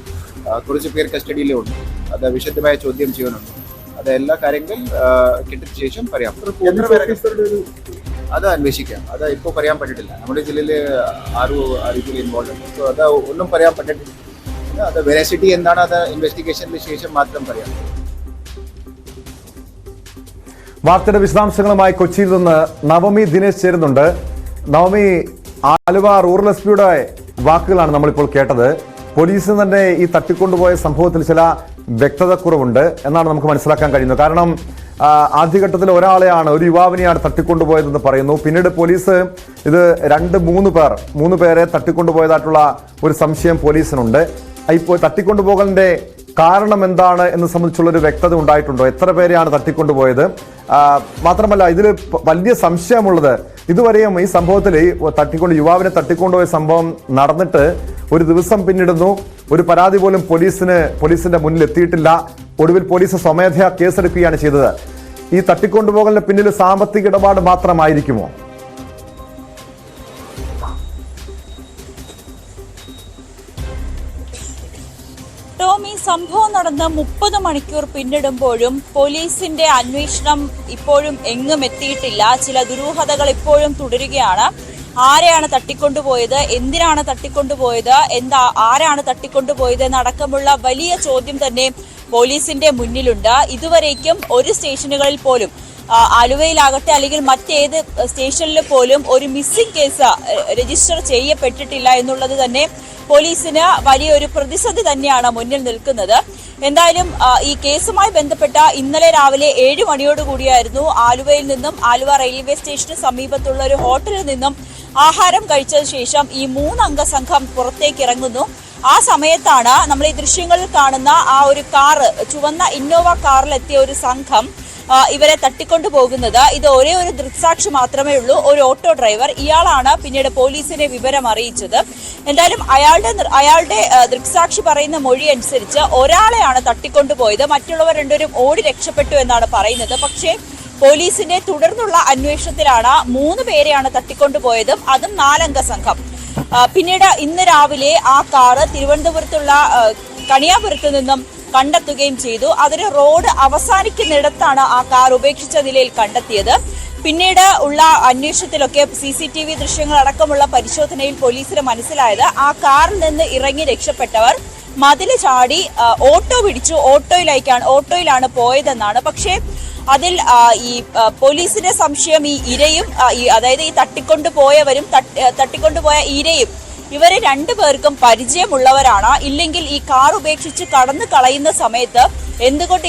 കുറച്ച് പേർ കസ്റ്റഡിയിലും ഉണ്ട്. അത് വിശദമായ ചോദ്യം ചെയ്യാനുണ്ട്. അത് എല്ലാ കാര്യങ്ങൾ കിട്ടിയ ശേഷം പറയാം. അത് അന്വേഷിക്കാം. അത് ഇപ്പോൾ പറയാൻ പറ്റിട്ടില്ല. നമ്മുടെ ജില്ലയിൽ ആരും ആ രീതിയിൽ ഇൻവോൾവ് ഉണ്ട്. സോ അത് ഒന്നും പറയാൻ പറ്റിട്ടില്ല. അത് വെറാസിറ്റി എന്താണ് അത് ഇൻവെസ്റ്റിഗേഷന് ശേഷം മാത്രം പറയാം. വാർത്തയുടെ വിശദാംശങ്ങളുമായി കൊച്ചിയിൽ നിന്ന് നവമി ദിനേശ് ചേരുന്നുണ്ട്. നവമി, ആലുവ റൂറൽ എസ്പിയുടെ വാക്കുകളാണ് നമ്മളിപ്പോൾ കേട്ടത്. പോലീസിന് തന്നെ ഈ തട്ടിക്കൊണ്ടുപോയ സംഭവത്തിൽ ചില വ്യക്തതക്കുറവുണ്ട് എന്നാണ് നമുക്ക് മനസ്സിലാക്കാൻ കഴിയുന്നത്. കാരണം ആദ്യഘട്ടത്തിൽ ഒരു യുവാവിനെയാണ് തട്ടിക്കൊണ്ടുപോയതെന്ന് പറയുന്നു. പിന്നീട് പോലീസ് ഇത് 2-3 പേരെ തട്ടിക്കൊണ്ടുപോയതായിട്ടുള്ള ഒരു സംശയം പോലീസിനുണ്ട്. ഇപ്പോൾ തട്ടിക്കൊണ്ടുപോകലിന്റെ കാരണം എന്താണ് എന്ന് സംബന്ധിച്ചുള്ളൊരു വ്യക്തത ഉണ്ടായിട്ടുണ്ടോ? എത്ര പേരെയാണ് തട്ടിക്കൊണ്ടുപോയത്? മാത്രമല്ല, ഇതിൽ വലിയ സംശയമുള്ളത് ഇതുവരെയും ഈ സംഭവത്തിൽ യുവാവിനെ തട്ടിക്കൊണ്ടുപോയ സംഭവം നടന്നിട്ട് ഒരു ദിവസം പിന്നിടുന്നു. ഒരു പരാതി പോലും പോലീസിന്റെ മുന്നിൽ എത്തിയിട്ടില്ല. ഒടുവിൽ പോലീസ് സ്വമേധയാ കേസെടുക്കുകയാണ് ചെയ്തത്. ഈ തട്ടിക്കൊണ്ടുപോകലിന് പിന്നിൽ സാമ്പത്തിക ഇടപാട് മാത്രമായിരിക്കുമോ? ടോമി, സംഭവം നടന്ന് 30 മണിക്കൂർ പിന്നിടുമ്പോഴും പോലീസിന്റെ അന്വേഷണം ഇപ്പോഴും എങ്ങും എത്തിയിട്ടില്ല. ചില ദുരൂഹതകൾ ഇപ്പോഴും തുടരുകയാണ്. ആരെയാണ് തട്ടിക്കൊണ്ടുപോയത്, എന്തിനാണ് തട്ടിക്കൊണ്ടുപോയത്, ആരാണ് തട്ടിക്കൊണ്ടുപോയത് എന്നടക്കമുള്ള വലിയ ചോദ്യം തന്നെ പോലീസിന്റെ മുന്നിലുണ്ട്. ഇതുവരേക്കും ഒരു സ്റ്റേഷനുകളിൽ പോലും, ആലുവയിലാകട്ടെ അല്ലെങ്കിൽ മറ്റേത് സ്റ്റേഷനിൽ പോലും ഒരു മിസ്സിംഗ് കേസ് രജിസ്റ്റർ ചെയ്യപ്പെട്ടിട്ടില്ല എന്നുള്ളത് തന്നെ പോലീസിന് വലിയൊരു പ്രതിസന്ധി തന്നെയാണ് മുന്നിൽ നിൽക്കുന്നത്. എന്തായാലും ഈ കേസുമായി ബന്ധപ്പെട്ട ഇന്നലെ രാവിലെ 7 മണിയോടുകൂടിയായിരുന്നു ആലുവയിൽ നിന്നും, ആലുവ റെയിൽവേ സ്റ്റേഷന് സമീപത്തുള്ള ഒരു ഹോട്ടലിൽ നിന്നും ആഹാരം കഴിച്ചതിന് ശേഷം ഈ 3 അംഗ സംഘം പുറത്തേക്ക് ഇറങ്ങുന്നു. ആ സമയത്താണ് നമ്മൾ ഈ ദൃശ്യങ്ങളിൽ കാണുന്ന ആ ഒരു കാറ്, ചുവന്ന ഇന്നോവ കാറിലെത്തിയ ഒരു സംഘം ഇവരെ തട്ടിക്കൊണ്ടു പോകുന്നത്. ഇത് ഒരേ ഒരു ദൃക്സാക്ഷി മാത്രമേ ഉള്ളൂ, ഒരു ഓട്ടോ ഡ്രൈവർ. ഇയാളാണ് പിന്നീട് പോലീസിനെ വിവരം അറിയിച്ചത്. എന്തായാലും അയാളുടെ ദൃക്സാക്ഷി പറയുന്ന മൊഴി അനുസരിച്ച് ഒരാളെയാണ് തട്ടിക്കൊണ്ടുപോയത്. മറ്റുള്ളവർ 2 പേരും ഓടി രക്ഷപ്പെട്ടു എന്നാണ് പറയുന്നത്. പക്ഷേ പോലീസിന്റെ തുടർന്നുള്ള അന്വേഷണത്തിലാണ് 3 പേരെയാണ് തട്ടിക്കൊണ്ടുപോയതും, അതും 4 അംഗ സംഘം. പിന്നീട് ഇന്ന് രാവിലെ ആ കാറ് തിരുവനന്തപുരത്തുള്ള കണിയാപുരത്ത് നിന്നും കണ്ടെത്തുകയും ചെയ്തു. അതിന് റോഡ് അവസാനിക്കുന്നിടത്താണ് ആ കാർ ഉപേക്ഷിച്ച നിലയിൽ കണ്ടെത്തിയത്. പിന്നീട് ഉള്ള അന്വേഷണത്തിലൊക്കെ CCTV ദൃശ്യങ്ങൾ അടക്കമുള്ള പരിശോധനയിൽ പോലീസിന് മനസ്സിലായത് ആ കാറിൽ നിന്ന് ഇറങ്ങി രക്ഷപ്പെട്ടവർ മതില് ചാടി ഓട്ടോ പിടിച്ചു ഓട്ടോയിലാണ് പോയതെന്നാണ്. പക്ഷേ അതിൽ ഈ പോലീസിന്റെ സംശയം ഈ ഇരയും അതായത് ഈ തട്ടിക്കൊണ്ടുപോയ ഇരയും ഇവരെ 2 പേർക്കും പരിചയമുള്ളവരാണ്. ഇല്ലെങ്കിൽ ഈ കാർ ഉപേക്ഷിച്ച് കടന്നു കളയുന്ന സമയത്ത് എന്തുകൊണ്ട്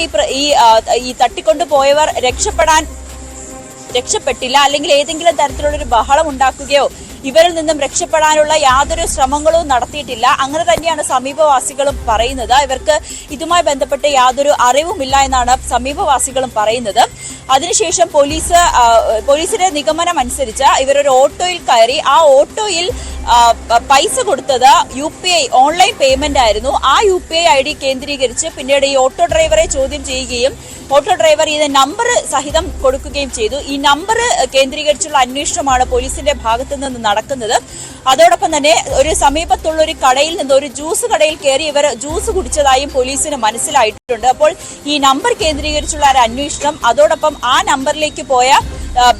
ഈ തട്ടിക്കൊണ്ടുപോയവർ രക്ഷപ്പെട്ടില്ല, അല്ലെങ്കിൽ ഏതെങ്കിലും തരത്തിലുള്ള ഒരു ബഹളം ഉണ്ടാക്കുകയോ ഇവരിൽ നിന്നും രക്ഷപ്പെടാനുള്ള യാതൊരു ശ്രമങ്ങളും നടത്തിയിട്ടില്ല. അങ്ങനെ തന്നെയാണ് സമീപവാസികളും പറയുന്നത്. ഇവർക്ക് ഇതുമായി ബന്ധപ്പെട്ട് യാതൊരു അറിവുമില്ല എന്നാണ് സമീപവാസികളും പറയുന്നത്. അതിനുശേഷം പോലീസിന്റെ നിഗമനം അനുസരിച്ച് ഇവരൊരു ഓട്ടോയിൽ കയറി. ആ ഓട്ടോയിൽ പൈസ കൊടുത്തത് UPI ഓൺലൈൻ പേയ്മെന്റ് ആയിരുന്നു. ആ UPI ID കേന്ദ്രീകരിച്ച് പിന്നീട് ഈ ഓട്ടോ ഡ്രൈവറെ ചോദ്യം ചെയ്യുകയും ഓട്ടോ ഡ്രൈവർ ഇത് നമ്പർ സഹിതം കൊടുക്കുകയും ചെയ്തു. ഈ നമ്പർ കേന്ദ്രീകരിച്ചുള്ള അന്വേഷണമാണ് പോലീസിന്റെ ഭാഗത്തു നിന്ന് നടക്കുന്നത്. അതോടൊപ്പം തന്നെ ഒരു സമീപത്തുള്ള ഒരു കടയിൽ നിന്ന്, ഒരു ജ്യൂസ് കടയിൽ കയറി ഇവർ ജ്യൂസ് കുടിച്ചതായും പോലീസിന് മനസ്സിലായിട്ടുണ്ട്. അപ്പോൾ ഈ നമ്പർ കേന്ദ്രീകരിച്ചുള്ള ഒരു അന്വേഷണം, അതോടൊപ്പം ആ നമ്പറിലേക്ക് പോയ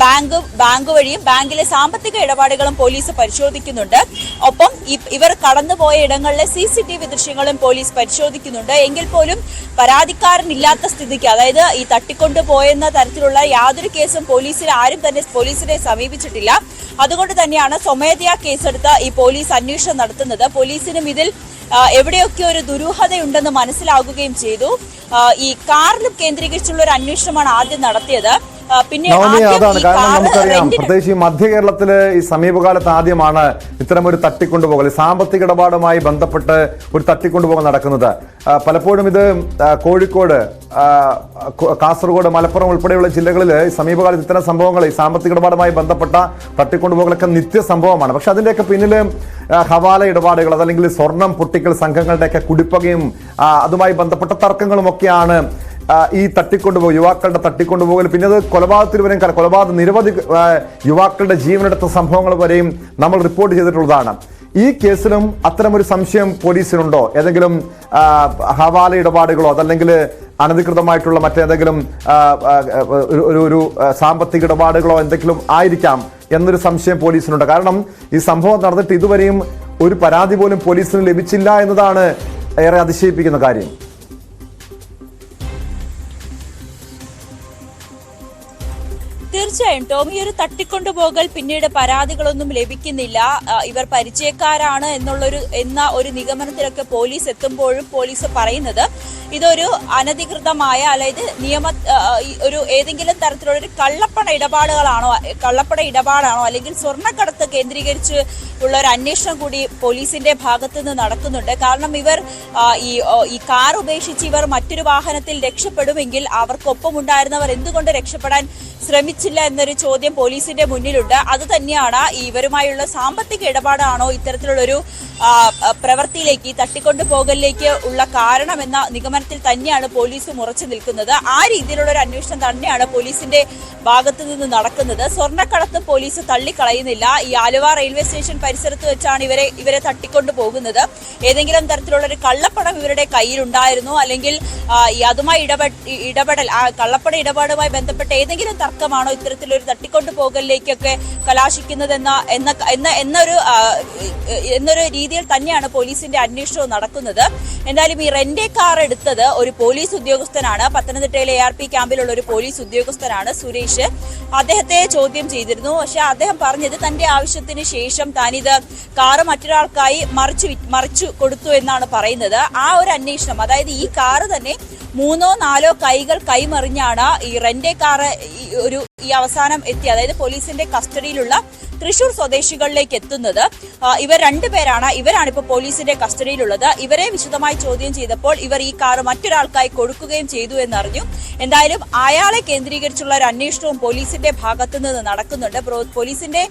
ബാങ്ക് വഴിയും ബാങ്കിലെ സാമ്പത്തിക ഇടപാടുകളും പോലീസ് പരിശോധിക്കുന്നുണ്ട്. ഒപ്പം ഇവർ കടന്നുപോയ ഇടങ്ങളിലെ CCTV ദൃശ്യങ്ങളും പോലീസ് പരിശോധിക്കുന്നുണ്ട്. എങ്കിൽ പോലും പരാതിക്കാരനില്ലാത്ത സ്ഥിതിക്ക്, അതായത് ഈ തട്ടിക്കൊണ്ടുപോയെന്ന തരത്തിലുള്ള യാതൊരു കേസും ആരും തന്നെ പോലീസിനെ സമീപിച്ചിട്ടില്ല. അതുകൊണ്ട് തന്നെയാണ് സ്വമേധയാ കേസെടുത്ത് ഈ പോലീസ് അന്വേഷണം നടത്തുന്നത്. പോലീസിനും ഇതിൽ എവിടെയൊക്കെ ഒരു ദുരൂഹതയുണ്ടെന്ന് മനസ്സിലാകുകയും ചെയ്തു. ഈ കാറിലും കേന്ദ്രീകരിച്ചുള്ള ഒരു അന്വേഷണമാണ് ആദ്യം നടത്തിയത്. പിന്നെ നവമി, അതാണ് കാരണം നമുക്കറിയാം, റെന്റിന് പ്രത്യേകിച്ച് ഈ മധ്യ കേരളത്തില് ഈ സമീപകാലത്ത് ആദ്യമാണ് ഇത്തരം ഒരു തട്ടിക്കൊണ്ടുപോകൽ, സാമ്പത്തിക ഇടപാടുമായി ബന്ധപ്പെട്ട് ഒരു തട്ടിക്കൊണ്ടുപോകൽ നടക്കുന്നത്. പലപ്പോഴും ഇത് കോഴിക്കോട്, കാസർഗോഡ്, മലപ്പുറം ഉൾപ്പെടെയുള്ള ജില്ലകളിൽ സമീപകാലത്ത് ഇത്തരം സംഭവങ്ങൾ, ഈ സാമ്പത്തിക ഇടപാടുമായി ബന്ധപ്പെട്ട തട്ടിക്കൊണ്ടുപോകലൊക്കെ നിത്യ സംഭവമാണ്. പക്ഷെ അതിന്റെയൊക്കെ പിന്നിൽ ഹവാല ഇടപാടുകൾ, അതല്ലെങ്കിൽ സ്വർണം പൊട്ടിക്കൽ സംഘങ്ങളുടെയൊക്കെ കുടിപ്പകയും അതുമായി ബന്ധപ്പെട്ട തർക്കങ്ങളും ഒക്കെയാണ് ഈ തട്ടിക്കൊണ്ടുപോകൽ, യുവാക്കളുടെ തട്ടിക്കൊണ്ടുപോകൽ. പിന്നെ അത് കൊലപാതകത്തിൽ വരെയും, കൊലപാതകം നിരവധി യുവാക്കളുടെ ജീവനെടുത്ത സംഭവങ്ങൾ വരെയും നമ്മൾ റിപ്പോർട്ട് ചെയ്തിട്ടുള്ളതാണ്. ഈ കേസിലും അത്തരമൊരു സംശയം പോലീസിനുണ്ടോ? ഏതെങ്കിലും ഹവാല ഇടപാടുകളോ അതല്ലെങ്കിൽ അനധികൃതമായിട്ടുള്ള മറ്റേതെങ്കിലും ഒരു സാമ്പത്തിക ഇടപാടുകളോ എന്തെങ്കിലും ആയിരിക്കാം എന്നൊരു സംശയം പോലീസിനുണ്ട്. കാരണം ഈ സംഭവം നടന്നിട്ട് ഇതുവരെയും ഒരു പരാതി പോലും പോലീസിന് ലഭിച്ചില്ല എന്നതാണ് ഏറെ അതിശയിപ്പിക്കുന്ന കാര്യം. തീർച്ചയായും ടോം, ഈ ഒരു തട്ടിക്കൊണ്ടുപോകൽ പിന്നീട് പരാതികളൊന്നും ലഭിക്കുന്നില്ല, ഇവർ പരിചയക്കാരാണ് എന്ന ഒരു നിഗമനത്തിലൊക്കെ പോലീസ് എത്തുമ്പോഴും പോലീസ് പറയുന്നത് ഇതൊരു അനധികൃതമായ, അതായത് ഒരു ഏതെങ്കിലും തരത്തിലുള്ള ഒരു കള്ളപ്പണ ഇടപാടാണോ അല്ലെങ്കിൽ സ്വർണ്ണക്കടത്ത് കേന്ദ്രീകരിച്ച് ഉള്ള ഒരു അന്വേഷണം കൂടി പോലീസിന്റെ ഭാഗത്തു നിന്ന് നടക്കുന്നുണ്ട്. കാരണം ഇവർ ഈ കാർ ഉപേക്ഷിച്ച് ഇവർ മറ്റൊരു വാഹനത്തിൽ രക്ഷപ്പെടുമെങ്കിൽ അവർക്കൊപ്പം ഉണ്ടായിരുന്നവർ എന്തുകൊണ്ട് രക്ഷപ്പെടാൻ ശ്രമിച്ചില്ല എന്നൊരു ചോദ്യം പോലീസിന്റെ മുന്നിലുണ്ട്. അത് തന്നെയാണ് ഇവരുമായുള്ള സാമ്പത്തിക ഇടപാടാണോ ഇത്തരത്തിലുള്ളൊരു പ്രവൃത്തിയിലേക്ക്, തട്ടിക്കൊണ്ടുപോകലിലേക്ക് ഉള്ള കാരണമെന്ന നിഗമനത്തിൽ തന്നെയാണ് പോലീസ് ഉറച്ചു നിൽക്കുന്നത്. ആ രീതിയിലുള്ള ഒരു അന്വേഷണം തന്നെയാണ് പോലീസിന്റെ ഭാഗത്തു നിന്ന് നടക്കുന്നത്. സ്വർണ്ണക്കടത്ത് പോലീസ് തള്ളിക്കളയുന്നില്ല. ഈ ആലുവ റെയിൽവേ സ്റ്റേഷൻ പരിസരത്ത് വെച്ചാണ് ഇവരെ തട്ടിക്കൊണ്ടു പോകുന്നത്. ഏതെങ്കിലും തരത്തിലുള്ള ഒരു കള്ളപ്പണം ഇവരുടെ കയ്യിലുണ്ടായിരുന്നു, അല്ലെങ്കിൽ അതുമായി ഇടപെടൽ, ആ കള്ളപ്പണ ഇടപാടുമായി ബന്ധപ്പെട്ട ഏതെങ്കിലും തർക്കമാണോ ഇത്തരത്തിലൊരു തട്ടിക്കൊണ്ടുപോകലിലേക്കൊക്കെ കലാശിക്കുന്നത് എന്നൊരു രീതിയിൽ തന്നെയാണ് പോലീസിന്റെ അന്വേഷണവും നടക്കുന്നത്. എന്തായാലും ഈ റെന്റ് കാർ എടുത്തത് ഒരു പോലീസ് ഉദ്യോഗസ്ഥനാണ്, പത്തനംതിട്ടയിലെ ARP ക്യാമ്പിലുള്ള ഒരു പോലീസ് ഉദ്യോഗസ്ഥനാണ് സുരേഷ്. അദ്ദേഹത്തെ ചോദ്യം ചെയ്തിരുന്നു. പക്ഷെ അദ്ദേഹം പറഞ്ഞത് തന്റെ ആവശ്യത്തിന് ശേഷം താനിത് കാറ് മറ്റൊരാൾക്കായി മറിച്ചു കൊടുത്തു എന്നാണ് പറയുന്നത്. ആ ഒരു അന്വേഷണം, അതായത് ഈ കാറ് തന്നെ 3-4 കൈകൾ കൈമറിഞ്ഞാണ് ഈ റെന്റ് കാറ് ഈ അവസാനം എത്തി, അതായത് പോലീസിന്റെ കസ്റ്റഡിയിലുള്ള തൃശൂർ സ്വദേശികളിലേക്ക് എത്തുന്നത്. ഇവർ ഇവരാണ് ഇപ്പോൾ പോലീസിന്റെ കസ്റ്റഡിയിലുള്ളത്. ഇവരെ വിശദമായി ചോദ്യം ചെയ്തപ്പോൾ ഇവർ ഈ കാർ മറ്റൊരാൾക്കായി കൊടുക്കുകയും ചെയ്തു എന്നറിഞ്ഞു. എന്തായാലും അയാളെ കേന്ദ്രീകരിച്ചുള്ള ഒരു അന്വേഷണവും പോലീസിന്റെ ഭാഗത്തു നിന്ന് നടക്കുന്നുണ്ട്. പോലീസിന്റെ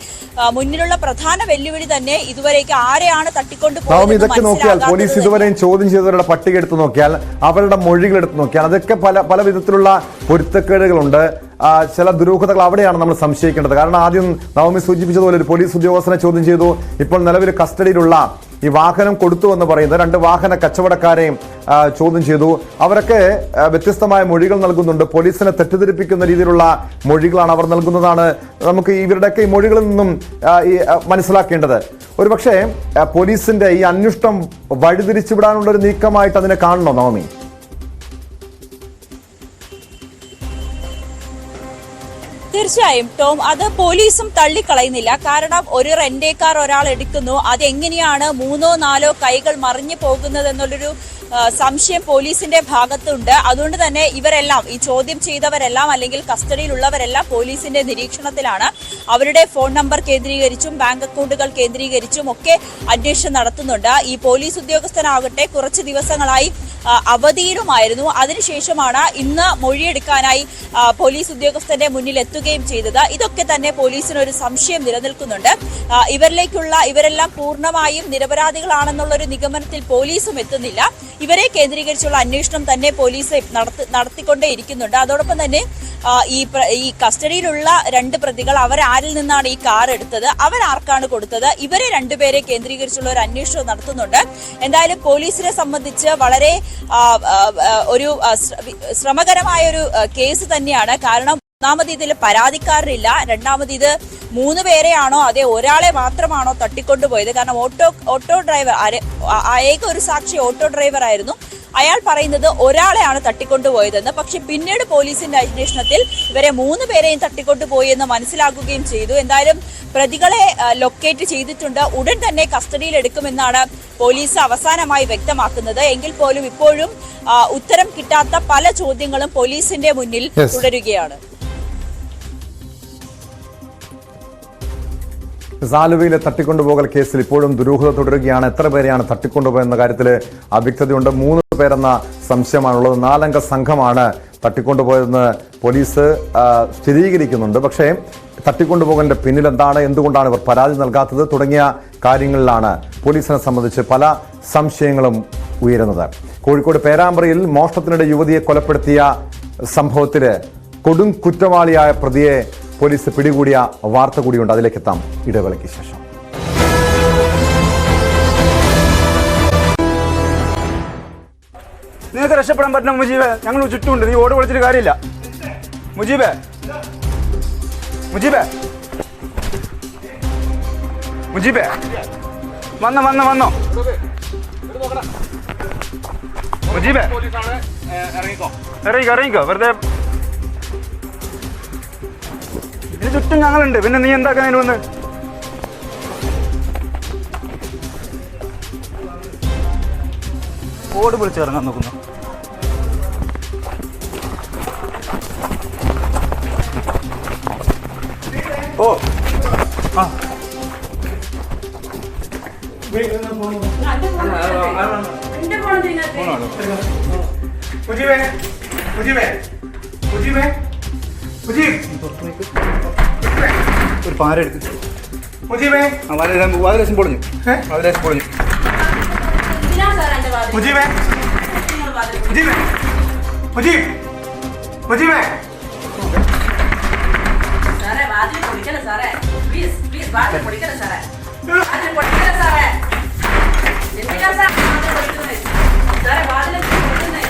മുന്നിലുള്ള പ്രധാന വെല്ലുവിളി തന്നെ ഇതുവരേക്ക് ആരെയാണ് തട്ടിക്കൊണ്ടുപോകുന്നത്. ഇതൊക്കെ നോക്കിയാൽ പോലീസ് ഇതുവരെയും ചോദ്യം ചെയ്തവരുടെ പട്ടിക എടുത്ത് നോക്കിയാൽ, അവരുടെ മൊഴികൾ എടുത്ത് നോക്കിയാൽ അതൊക്കെ പല വിധത്തിലുള്ള പൊരുത്തക്കേടുകളുണ്ട്. ചില ദുരൂഹതകൾ അവിടെയാണ് നമ്മൾ സംശയിക്കേണ്ടത്. കാരണം ആദ്യം നവമി സൂചിപ്പിച്ചതുപോലെ ഒരു പോലീസ് ഉദ്യോഗസ്ഥനെ ചോദ്യം ചെയ്തു. ഇപ്പോൾ നിലവിൽ കസ്റ്റഡിയിലുള്ള ഈ വാഹനം കൊടുത്തു എന്ന് പറയുന്ന 2 വാഹന കച്ചവടക്കാരെയും ചോദ്യം ചെയ്തു. അവരൊക്കെ വ്യത്യസ്തമായ മൊഴികൾ നൽകുന്നുണ്ട്. പോലീസിനെ തെറ്റിദ്ധരിപ്പിക്കുന്ന രീതിയിലുള്ള മൊഴികളാണ് അവർ നൽകുന്നതാണ് നമുക്ക് ഇവരുടെയൊക്കെ ഈ മൊഴികളിൽ നിന്നും മനസ്സിലാക്കേണ്ടത്. ഒരുപക്ഷെ പോലീസിന്റെ ഈ അന്വേഷണം വഴിതിരിച്ചുവിടാനുള്ള ഒരു നീക്കമായിട്ട് അതിനെ കാണണോ നവമി? തീർച്ചയായും ടോം, അത് പോലീസും തള്ളിക്കളയുന്നില്ല. കാരണം ഒരു റെന്റ് കാർ ഒരാൾ എടുക്കുന്നു, അതെങ്ങനെയാണ് 3-4 കൈകൾ മറിഞ്ഞു പോകുന്നത് എന്നുള്ളൊരു സംശയം പോലീസിന്റെ ഭാഗത്തുണ്ട്. അതുകൊണ്ട് തന്നെ ഇവരെല്ലാം, ഈ ചോദ്യം ചെയ്തവരെല്ലാം അല്ലെങ്കിൽ കസ്റ്റഡിയിലുള്ളവരെല്ലാം പോലീസിന്റെ നിരീക്ഷണത്തിലാണ്. അവരുടെ ഫോൺ നമ്പർ കേന്ദ്രീകരിച്ചും ബാങ്ക് അക്കൗണ്ടുകൾ കേന്ദ്രീകരിച്ചും ഒക്കെ അന്വേഷണം നടത്തുന്നുണ്ട്. ഈ പോലീസ് ഉദ്യോഗസ്ഥനാകട്ടെ കുറച്ച് ദിവസങ്ങളായി അവധിയിലുമായിരുന്നു. അതിനുശേഷമാണ് ഇന്ന് മൊഴിയെടുക്കാനായി പോലീസ് ഉദ്യോഗസ്ഥന്റെ മുന്നിൽ എത്തുകയും ചെയ്തത്. ഇതൊക്കെ തന്നെ പോലീസിനൊരു സംശയം നിലനിൽക്കുന്നുണ്ട്. ഇവരെല്ലാം പൂർണ്ണമായും നിരപരാധികളാണെന്നുള്ളൊരു നിഗമനത്തിൽ പോലീസും എത്തുന്നില്ല. ഇവരെ കേന്ദ്രീകരിച്ചുള്ള അന്വേഷണം തന്നെ പോലീസ് നടത്തിക്കൊണ്ടേയിരിക്കുന്നുണ്ട്. അതോടൊപ്പം തന്നെ ഈ കസ്റ്റഡിയിലുള്ള 2 പ്രതികൾ, അവരാരിൽ നിന്നാണ് ഈ കാർ എടുത്തത്, അവരാർക്കാണ് കൊടുത്തത്, ഇവരെ 2 പേരെ കേന്ദ്രീകരിച്ചുള്ള ഒരു അന്വേഷണം നടത്തുന്നുണ്ട്. എന്തായാലും പോലീസിനെ സംബന്ധിച്ച് വളരെ ഒരു ശ്രമകരമായ ഒരു കേസ് തന്നെയാണ്. കാരണം ഒന്നാമത് ഇതിൽ പരാതിക്കാരനില്ല, രണ്ടാമത് ഇത് 3 പേരെയാണോ അതെ ഒരാളെ മാത്രമാണോ തട്ടിക്കൊണ്ടുപോയത്? കാരണം ഓട്ടോ ഡ്രൈവർ, ഏക ഒരു സാക്ഷി ഓട്ടോ ഡ്രൈവർ ആയിരുന്നു. അയാൾ പറയുന്നത് ഒരാളെയാണ് തട്ടിക്കൊണ്ടുപോയതെന്ന്. പക്ഷെ പിന്നീട് പോലീസിന്റെ അന്വേഷണത്തിൽ ഇവരെ 3 പേരെയും തട്ടിക്കൊണ്ടുപോയി എന്ന് മനസ്സിലാക്കുകയും ചെയ്തു. എന്തായാലും പ്രതികളെ ലൊക്കേറ്റ് ചെയ്തിട്ടുണ്ട്. ഉടൻ തന്നെ കസ്റ്റഡിയിൽ എടുക്കുമെന്നാണ് പോലീസ് അവസാനമായി വ്യക്തമാക്കുന്നത്. എങ്കിൽ പോലും ഇപ്പോഴും ഉത്തരം കിട്ടാത്ത പല ചോദ്യങ്ങളും പോലീസിന്റെ മുന്നിൽ തുടരുകയാണ്. ആലുവയിലെ തട്ടിക്കൊണ്ടുപോകൽ കേസിൽ ഇപ്പോഴും ദുരൂഹത തുടരുകയാണ്. എത്ര പേരെയാണ് തട്ടിക്കൊണ്ടുപോയെന്ന കാര്യത്തിൽ അവ്യക്തതയുണ്ട്. 3 പേരെന്ന സംശയമാണുള്ളത്. 4 അംഗ സംഘമാണ് തട്ടിക്കൊണ്ടുപോയതെന്ന് പോലീസ് സ്ഥിരീകരിക്കുന്നുണ്ട്. പക്ഷേ തട്ടിക്കൊണ്ടുപോകലിന്റെ പിന്നിൽ എന്താണ്, എന്തുകൊണ്ടാണ് ഇവർ പരാതി നൽകാത്തത് തുടങ്ങിയ കാര്യങ്ങളിലാണ് പോലീസിനെ സംബന്ധിച്ച് പല സംശയങ്ങളും ഉയരുന്നത്. കോഴിക്കോട് പേരാമ്പ്രയിൽ മോഷണത്തിനിടെ യുവതിയെ കൊലപ്പെടുത്തിയ സംഭവത്തിൽ കൊടും കുറ്റവാളിയായ പ്രതിയെ പോലീസ് പിടികൂടിയ വാർത്ത കൂടിയുണ്ട്. അതിലേക്ക് എത്താം ഇടവേളയ്ക്ക് ശേഷം. നിങ്ങൾക്ക് രക്ഷപ്പെടാൻ പറ്റണം മുജീബേ, ഞങ്ങൾ ചുറ്റുമുണ്ട്. നീ ഓട് വിളിച്ചിട്ട് കാര്യമില്ല മുജീബേ. മുജീബേ മുജീബേ വന്നോ വന്നോ വന്നോ മുജീബേ, ഇറങ്ങിക്കോ ഇറങ്ങിക്കോ. വെറുതെ ഇതിന് ചുറ്റും ഞങ്ങളുണ്ട്. പിന്നെ നീ എന്താക്കാൻ വന്ന്? ഓട് വിളിച്ച് ഇറങ്ങാൻ നോക്കുന്നു. ഓ ആ മുജീബേ മുജീബേ മുജീബേ മുജീബ് ഒരു പാര എടുത്ത് മുജീബേ. വാതിലേശം പൊളിഞ്ഞു, വാതിലേശം പൊളിഞ്ഞു. മുജീബേ മുജീബേ മുജീബ് മുജീബേ സാറേ വാതിൽ പൊളിക്കല്ലേ സാറേ, പ്ലീസ് പ്ലീസ് വാതിൽ പൊളിക്കല്ലേ സാറേ, വാതിൽ പൊളിക്കല്ലേ സാറേ. എന്തിനാ സാർ വാതിൽ പൊളിക്കുന്നത്? സാറേ വാതിൽ പൊളിക്കുന്നേ.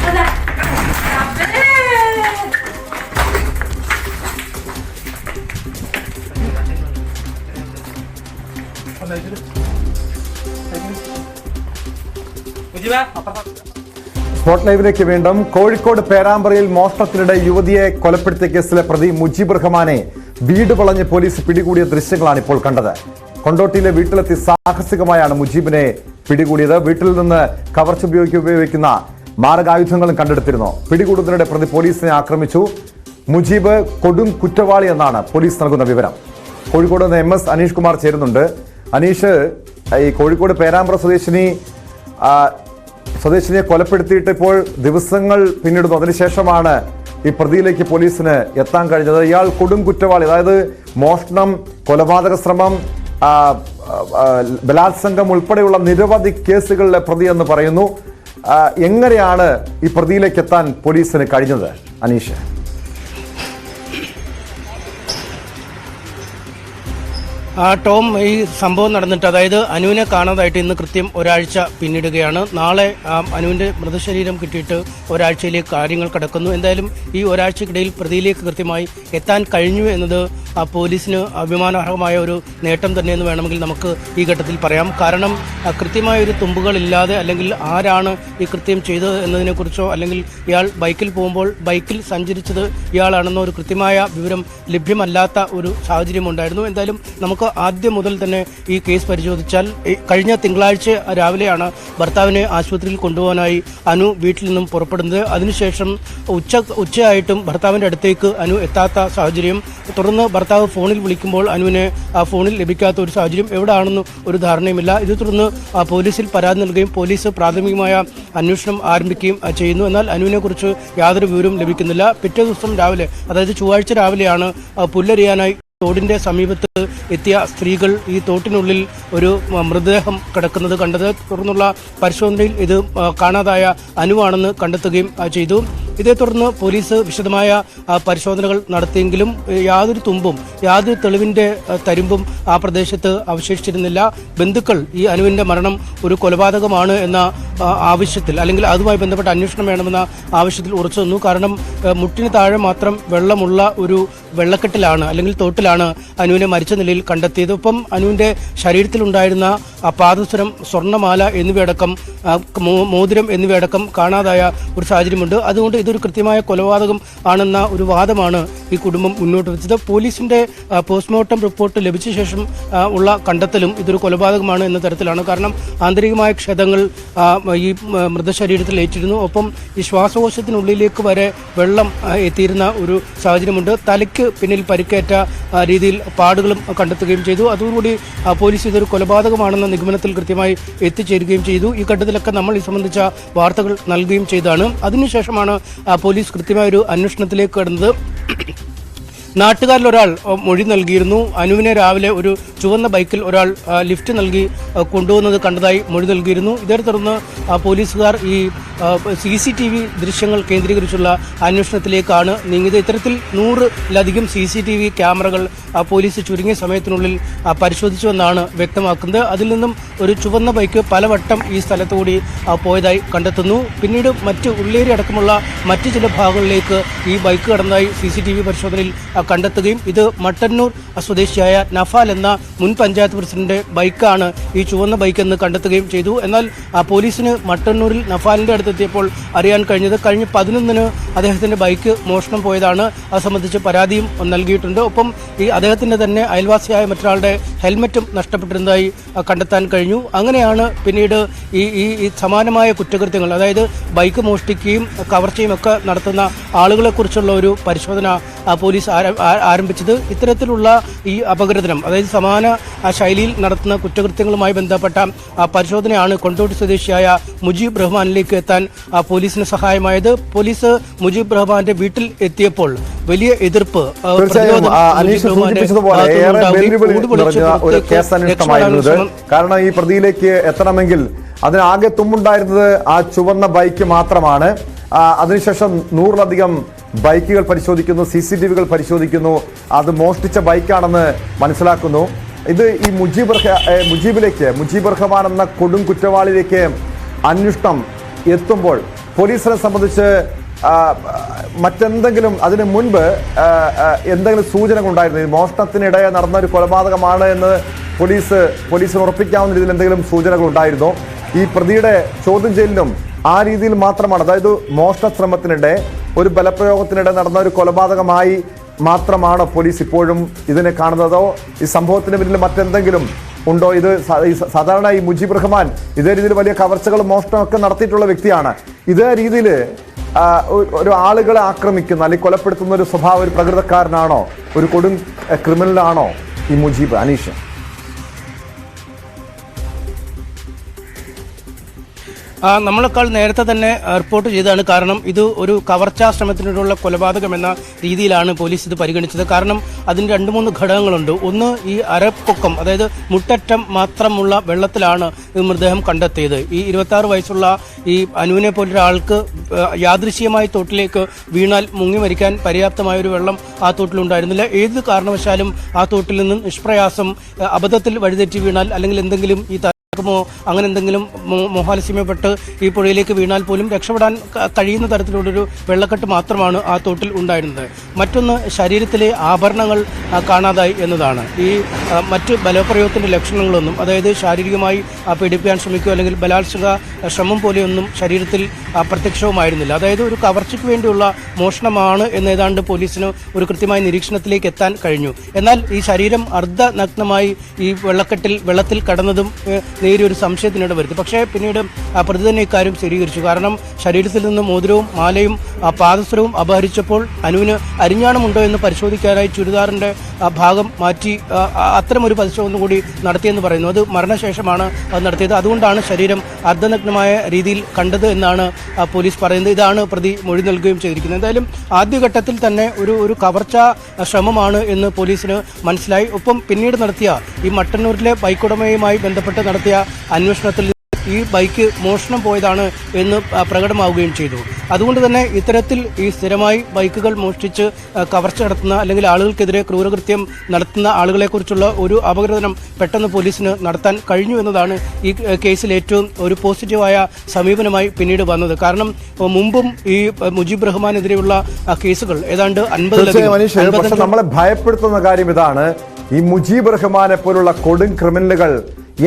അല്ല സ്പോട്ട് ലൈവിലേക്ക് വീണ്ടും. കോഴിക്കോട് പേരാമ്പ്രയിൽ മോഷണത്തിനിടെ യുവതിയെ കൊലപ്പെടുത്തിയ കേസിലെ പ്രതി മുജീബ് റഹ്മാനെ വീട് വളഞ്ഞ് പോലീസ് പിടികൂടിയ ദൃശ്യങ്ങളാണ് ഇപ്പോൾ കണ്ടത്. കൊണ്ടോട്ടിയിലെ വീട്ടിലെത്തി സാഹസികമായാണ് മുജീബിനെ പിടികൂടിയത്. വീട്ടിൽ നിന്ന് കവർച്ച ഉപയോഗിക്കുന്ന മാരകായുധങ്ങളും കണ്ടെടുത്തിരുന്നു. പിടികൂടുന്നതിനിടെ പ്രതി പോലീസിനെ ആക്രമിച്ചു. മുജീബ് കൊടും കുറ്റവാളി എന്നാണ് പോലീസ് നൽകുന്ന വിവരം. കോഴിക്കോട് നിന്ന് MS അനീഷ് കുമാർ ചേരുന്നുണ്ട്. അനീഷ്, ഈ കോഴിക്കോട് പേരാമ്പ്ര സ്വദേശിനിയെ കൊലപ്പെടുത്തിയിട്ട് ഇപ്പോൾ ദിവസങ്ങൾ പിന്നിടുന്നു. അതിനുശേഷമാണ് ഈ പ്രതിയിലേക്ക് പോലീസിന് എത്താൻ കഴിഞ്ഞത്. ഇയാൾ കൊടും കുറ്റവാളി, അതായത് മോഷണം, കൊലപാതക ശ്രമം, ബലാത്സംഗം ഉൾപ്പെടെയുള്ള നിരവധി കേസുകളിലെ പ്രതി എന്ന് പറയുന്നു. എങ്ങനെയാണ് ഈ പ്രതിയിലേക്ക് എത്താൻ പോലീസിന് കഴിഞ്ഞത് അനീഷ്? ടോം, ഈ സംഭവം നടന്നിട്ട്, അതായത് അനുവിനെ കാണാതായിട്ട് ഇന്ന് കൃത്യം ഒരാഴ്ച പിന്നിടുകയാണ്. നാളെ അനുവിൻ്റെ മൃതശരീരം കിട്ടിയിട്ട് ഒരാഴ്ചയിലേക്ക് കാര്യങ്ങൾ കടക്കുന്നു. എന്തായാലും ഈ ഒരാഴ്ചക്കിടയിൽ പ്രതിയിലേക്ക് കൃത്യമായി എത്താൻ കഴിഞ്ഞു എന്നത് പോലീസിന് അഭിമാനാർഹമായ ഒരു നേട്ടം തന്നെയെന്ന് വേണമെങ്കിൽ നമുക്ക് ഈ ഘട്ടത്തിൽ പറയാം. കാരണം കൃത്യമായൊരു തുമ്പുകളില്ലാതെ, അല്ലെങ്കിൽ ആരാണ് ഈ കൃത്യം ചെയ്തത് എന്നതിനെക്കുറിച്ചോ, അല്ലെങ്കിൽ ഇയാൾ ബൈക്കിൽ പോകുമ്പോൾ ബൈക്കിൽ സഞ്ചരിച്ചത് ഇയാളാണെന്നോ ഒരു കൃത്യമായ വിവരം ലഭ്യമല്ലാത്ത ഒരു സാഹചര്യമുണ്ടായിരുന്നു. എന്തായാലും നമുക്ക് ആദ്യം മുതൽ തന്നെ ഈ കേസ് പരിശോധിച്ചാൽ കഴിഞ്ഞ തിങ്കളാഴ്ച രാവിലെയാണ് ഭർത്താവിനെ ആശുപത്രിയിൽ കൊണ്ടുപോകാനായി അനു വീട്ടിൽ നിന്നും പുറപ്പെടുന്നത്. അതിനുശേഷം ഉച്ചയായിട്ടും ഭർത്താവിൻ്റെ അടുത്തേക്ക് അനു എത്താത്ത സാഹചര്യം. തുടർന്ന് ഭർത്താവ് ഫോണിൽ വിളിക്കുമ്പോൾ അനുവിനെ ആ ഫോണിൽ ലഭിക്കാത്ത ഒരു സാഹചര്യം. എവിടെയാണെന്ന് ഒരു ധാരണയുമില്ല. ഇത് തുടർന്ന് പോലീസിൽ പരാതി നൽകുകയും പോലീസ് പ്രാഥമികമായ അന്വേഷണം ആരംഭിക്കുകയും ചെയ്യുന്നു. എന്നാൽ അനുവിനെക്കുറിച്ച് യാതൊരു വിവരവും ലഭിക്കുന്നില്ല. പിറ്റേ ദിവസം രാവിലെ, അതായത് ചൊവ്വാഴ്ച രാവിലെയാണ് പുല്ലരിയാനായി തോടിന്റെ സമീപത്ത് എത്തിയ സ്ത്രീകൾ ഈ തോട്ടിനുള്ളിൽ ഒരു മൃതദേഹം കിടക്കുന്നത് കണ്ടത്. തുടർന്നുള്ള പരിശോധനയിൽ ഇത് കാണാതായ അനുവാണെന്ന് കണ്ടെത്തുകയും ചെയ്തു. ഇതേ തുടർന്ന് പോലീസ് വിശദമായ പരിശോധനകൾ നടത്തിയെങ്കിലും യാതൊരു തുമ്പും, യാതൊരു തെളിവിന്റെ തരിമ്പും ആ പ്രദേശത്ത് അവശേഷിച്ചിരുന്നില്ല. ബന്ധുക്കൾ ഈ അനുവിന്റെ മരണം ഒരു കൊലപാതകമാണ് എന്ന ആവശ്യത്തിൽ, അല്ലെങ്കിൽ അതുമായി ബന്ധപ്പെട്ട അന്വേഷണം വേണമെന്ന ആവശ്യത്തിൽ ഉറച്ചു നിന്നു. കാരണം മുട്ടിന് താഴെ മാത്രം വെള്ളമുള്ള ഒരു വെള്ളക്കെട്ടിലാണ്, അല്ലെങ്കിൽ തോട്ടിലാണ് അനുവിനെ മരിച്ച നിലയിൽ കണ്ടെത്തിയത്. ഒപ്പം അനുവിന്റെ ശരീരത്തിലുണ്ടായിരുന്ന പാദസരം, സ്വർണ്ണമാല എന്നിവയടക്കം, മോതിരം എന്നിവയടക്കം കാണാതായ ഒരു സാഹചര്യമുണ്ട്. അതുകൊണ്ട് ഇത് ഇതൊരു കൃത്യമായ കൊലപാതകം ആണെന്ന ഒരു വാദമാണ് ഈ കുടുംബം മുന്നോട്ട് വെച്ചത്. പോലീസിന്റെ പോസ്റ്റ്മോർട്ടം റിപ്പോർട്ട് ലഭിച്ച ശേഷം ഉള്ള കണ്ടെത്തലും ഇതൊരു കൊലപാതകമാണ് എന്ന തരത്തിലാണ്. കാരണം ആന്തരികമായ ക്ഷതങ്ങൾ ഈ മൃതശരീരത്തിൽ ഏറ്റിരുന്നു. ഒപ്പം ഈ ശ്വാസകോശത്തിനുള്ളിലേക്ക് വരെ വെള്ളം എത്തിയിരുന്ന ഒരു സാഹചര്യമുണ്ട്. തലയ്ക്ക് പിന്നിൽ പരിക്കേറ്റ രീതിയിൽ പാടുകളും കണ്ടെത്തുകയും ചെയ്തു. അതോടുകൂടി പോലീസ് ഇതൊരു കൊലപാതകമാണെന്ന നിഗമനത്തിൽ കൃത്യമായി എത്തിച്ചേരുകയും ചെയ്തു. ഈ ഘട്ടത്തിലൊക്കെ നമ്മൾ ഈ സംബന്ധിച്ച വാർത്തകൾ നൽകുകയും ചെയ്തതാണ്. അതിനുശേഷമാണ് പോലീസ് കൃത്യമായൊരു അന്വേഷണത്തിലേക്ക് കടന്നത്. നാട്ടുകാരിൽ ഒരാൾ മൊഴി നൽകിയിരുന്നു. അനുവിനെ രാവിലെ ഒരു ചുവന്ന ബൈക്കിൽ ഒരാൾ ലിഫ്റ്റ് നൽകി കൊണ്ടുവന്നത് കണ്ടതായി മൊഴി നൽകിയിരുന്നു. ഇതേ തുടർന്ന് പോലീസുകാർ ഈ CCTV ദൃശ്യങ്ങൾ കേന്ദ്രീകരിച്ചുള്ള അന്വേഷണത്തിലേക്കാണ് നീങ്ങിയത്. ഇത്തരത്തിൽ 100-ലധികം CCTV ക്യാമറകൾ പോലീസ് ചുരുങ്ങിയ സമയത്തിനുള്ളിൽ പരിശോധിച്ചുവെന്നാണ് വ്യക്തമാക്കുന്നത്. അതിൽ നിന്നും ഒരു ചുവന്ന ബൈക്ക് പലവട്ടം ഈ സ്ഥലത്തുകൂടി പോയതായി കണ്ടെത്തുന്നു. പിന്നീട് മറ്റ് ഉള്ളേരി അടക്കമുള്ള മറ്റ് ചില ഭാഗങ്ങളിലേക്ക് ഈ ബൈക്ക് കടന്നതായി CCTV പരിശോധനയിൽ കണ്ടെത്തുകയും ഇത് മട്ടന്നൂർ സ്വദേശിയായ നഫാൽ എന്ന മുൻ പഞ്ചായത്ത് പ്രസിഡന്റ് ബൈക്കാണ് ഈ ചുവന്ന ബൈക്കെന്ന് കണ്ടെത്തുകയും ചെയ്തു. എന്നാൽ പോലീസിന് മട്ടന്നൂരിൽ നഫാലിന്റെ അടുത്തെത്തിയപ്പോൾ അറിയാൻ കഴിഞ്ഞത് കഴിഞ്ഞ 11-ന് അദ്ദേഹത്തിന്റെ ബൈക്ക് മോഷണം പോയതാണ്. അത് സംബന്ധിച്ച് പരാതിയും നൽകിയിട്ടുണ്ട്. ഒപ്പം ഈ അദ്ദേഹത്തിന്റെ തന്നെ അയൽവാസിയായ മറ്റൊരാളുടെ ഹെൽമറ്റും നഷ്ടപ്പെട്ടിരുന്നതായി കണ്ടെത്താൻ കഴിഞ്ഞു. അങ്ങനെയാണ് പിന്നീട് ഈ സമാനമായ കുറ്റകൃത്യങ്ങൾ, അതായത് ബൈക്ക് മോഷ്ടിക്കുകയും കവർച്ചയും ഒക്കെ നടത്തുന്ന ആളുകളെക്കുറിച്ചുള്ള ഒരു പരിശോധന പോലീസ് ആരംഭിച്ചത്. ഇത്തരത്തിലുള്ള ഈ അപകടനം, അതായത് സമാന ശൈലിയിൽ നടത്തുന്ന കുറ്റകൃത്യങ്ങളുമായി ബന്ധപ്പെട്ട പരിശോധനയാണ് കൊണ്ടോട്ടി സ്വദേശിയായ മുജീബ് റഹ്മാനിലേക്ക് എത്താൻ പോലീസിന് സഹായമായത്. പോലീസ് മുജീബ് റഹ്മാന്റെ വീട്ടിൽ എത്തിയപ്പോൾ വലിയ എതിർപ്പ് കാരണം ഈ പ്രതിയിലേക്ക് എത്തണമെങ്കിൽ അതിനാകെ തുമ്മുണ്ടായിരുന്നത് ആ ചുവന്ന ബൈക്ക് മാത്രമാണ്. അതിനുശേഷം 100-ലധികം ബൈക്കുകൾ പരിശോധിക്കുന്നു, CCTVകൾ പരിശോധിക്കുന്നു. അത് മോഷ്ടിച്ച ബൈക്കാണെന്ന് മനസ്സിലാക്കുന്നു. ഇത് ഈ മുജീബ് റഹ്മാൻ എന്ന കൊടും കുറ്റവാളിയിലേക്ക് അന്വേഷണം എത്തുമ്പോൾ പോലീസിനെ സംബന്ധിച്ച് മറ്റെന്തെങ്കിലും അതിനു മുൻപ് എന്തെങ്കിലും സൂചനകൾ ഉണ്ടായിരുന്നു? ഈ മോഷണത്തിനിടെ നടന്ന ഒരു കൊലപാതകമാണ് എന്ന് പോലീസിന് ഉറപ്പിക്കാവുന്ന രീതിയിൽ എന്തെങ്കിലും സൂചനകൾ ഉണ്ടായിരുന്നോ? ഈ പ്രതിയുടെ ചോദ്യം ചെയ്യലിനും ആ രീതിയിൽ മാത്രമാണ്, അതായത് മോഷണ ശ്രമത്തിനിടെ ഒരു ബലപ്രയോഗത്തിനിടെ നടന്ന ഒരു കൊലപാതകമായി മാത്രമാണോ പോലീസ് ഇപ്പോഴും ഇതിനെ കാണുന്നതോ ഈ സംഭവത്തിന് പിന്നിൽ മറ്റെന്തെങ്കിലും ഉണ്ടോ? ഇത് സാധാരണ ഈ മുജീബ് റഹ്മാൻ ഇതേ രീതിയിൽ വലിയ കവർച്ചകളും മോഷണമൊക്കെ നടത്തിയിട്ടുള്ള വ്യക്തിയാണ്. ഇതേ രീതിയിൽ ഒരു ആളുകളെ ആക്രമിക്കുന്ന അല്ലെങ്കിൽ കൊലപ്പെടുത്തുന്ന ഒരു സ്വഭാവം, ഒരു പ്രകൃതക്കാരനാണോ, ഒരു കൊടും ക്രിമിനലാണോ ഈ മുജീബ്? അനീഷ്, നമ്മളെക്കാൾ നേരത്തെ തന്നെ റിപ്പോർട്ട് ചെയ്തതാണ്. കാരണം ഇത് ഒരു കവർച്ചാ ശ്രമത്തിനുള്ള കൊലപാതകം എന്ന രീതിയിലാണ് പോലീസ് ഇത് പരിഗണിച്ചത്. കാരണം അതിന് 2-3 ഘടകങ്ങളുണ്ട്. ഒന്ന്, ഈ അരപ്പൊക്കം, അതായത് മുട്ടറ്റം മാത്രമുള്ള വെള്ളത്തിലാണ് ഈ മൃതദേഹം കണ്ടെത്തിയത്. ഈ 26 വയസ്സുള്ള ഈ അനുവിനെ പോലൊരാൾക്ക് യാദൃശ്ചികമായി തോട്ടിലേക്ക് വീണാൽ മുങ്ങി മരിക്കാൻ പര്യാപ്തമായൊരു വെള്ളം ആ തോട്ടിലുണ്ടായിരുന്നില്ല. ഏത് കാരണവശാലും ആ തോട്ടിൽ നിന്നും നിഷ്പ്രയാസം അബദ്ധത്തിൽ വഴിതെറ്റി വീണാൽ അല്ലെങ്കിൽ എന്തെങ്കിലും ഈ അങ്ങനെ എന്തെങ്കിലും മോഹാലസ്യമപ്പെട്ട് ഈ പുഴയിലേക്ക് വീണാൽ പോലും രക്ഷപ്പെടാൻ കഴിയുന്ന തരത്തിലുള്ളൊരു വെള്ളക്കെട്ട് മാത്രമാണ് ആ തോട്ടിൽ ഉണ്ടായിരുന്നത്. മറ്റൊന്ന്, ശരീരത്തിലെ ആഭരണങ്ങൾ കാണാതായി എന്നതാണ്. ഈ മറ്റ് ബലപ്രയോഗത്തിന്റെ ലക്ഷണങ്ങളൊന്നും, അതായത് ശാരീരികമായി പീഡിപ്പിക്കാൻ ശ്രമിക്കുകയോ അല്ലെങ്കിൽ ബലാത്സംഗ ശ്രമം പോലെയൊന്നും ശരീരത്തിൽ പ്രത്യക്ഷവുമായിരുന്നില്ല. അതായത് ഒരു കവർച്ചയ്ക്ക് വേണ്ടിയുള്ള മോഷണമാണ് എന്നേതാണ്ട് പോലീസിന് ഒരു കൃത്യമായ നിരീക്ഷണത്തിലേക്ക് എത്താൻ കഴിഞ്ഞു. എന്നാൽ ഈ ശരീരം അർദ്ധനഗ്നമായി ഈ വെള്ളത്തിൽ കടന്നതും നേരിയൊരു സംശയത്തിനിട വരുത്തി. പക്ഷേ പിന്നീട് പ്രതി തന്നെ ഇക്കാര്യം സ്ഥിരീകരിച്ചു. കാരണം ശരീരത്തിൽ നിന്ന് മോതിരവും മാലയും പാദസരവും അപഹരിച്ചപ്പോൾ അനുവിന് അരിഞ്ഞാണമുണ്ടോ എന്ന് പരിശോധിക്കാനായി ചുരിദാറിന്റെ ഭാഗം മാറ്റി അത്തരമൊരു പരിശോധന കൂടി നടത്തിയെന്ന് പറയുന്നു. അത് മരണശേഷമാണ് അത് നടത്തിയത്. അതുകൊണ്ടാണ് ശരീരം അർദ്ധനഗ്നമായ രീതിയിൽ കണ്ടത് എന്നാണ് പോലീസ് പറയുന്നത്. ഇതാണ് പ്രതി മൊഴി നൽകുകയും ചെയ്തിരിക്കുന്നത്. എന്തായാലും ആദ്യഘട്ടത്തിൽ തന്നെ ഒരു കവർച്ചാ ശ്രമമാണ് എന്ന് പോലീസിന് മനസ്സിലായി. ഒപ്പം പിന്നീട് നടത്തിയ ഈ മട്ടന്നൂരിലെ ബൈക്കുടമയുമായി ബന്ധപ്പെട്ട് നടത്തിയ അന്വേഷണത്തിൽ ഈ ബൈക്ക് മോഷണം പോയതാണ് എന്ന് പ്രകടമാവുകയും ചെയ്തു. അതുകൊണ്ട് തന്നെ ഇത്തരത്തിൽ ഈ സ്ഥിരമായി ബൈക്കുകൾ മോഷ്ടിച്ച് കവർച്ച നടത്തുന്ന അല്ലെങ്കിൽ ആളുകൾക്കെതിരെ ക്രൂരകൃത്യം നടത്തുന്ന ആളുകളെക്കുറിച്ചുള്ള ഒരു അപഗ്രഥനം പെട്ടെന്ന് പോലീസിന് നടത്താൻ കഴിഞ്ഞു എന്നതാണ് ഈ കേസിൽ ഏറ്റവും ഒരു പോസിറ്റീവായ സമീപനമായി പിന്നീട് വന്നത്. കാരണം മുമ്പും ഈ മുജീബ് റഹ്മാനെതിരെയുള്ള കേസുകൾ ഏതാണ്ട് 50 നമ്മളെ ഭയപ്പെടുത്തുന്ന കാര്യം ഇതാണ്. ഈ മുജീബ് റഹ്മാനെ പോലുള്ള കൊടും ക്രിമിനലുകൾ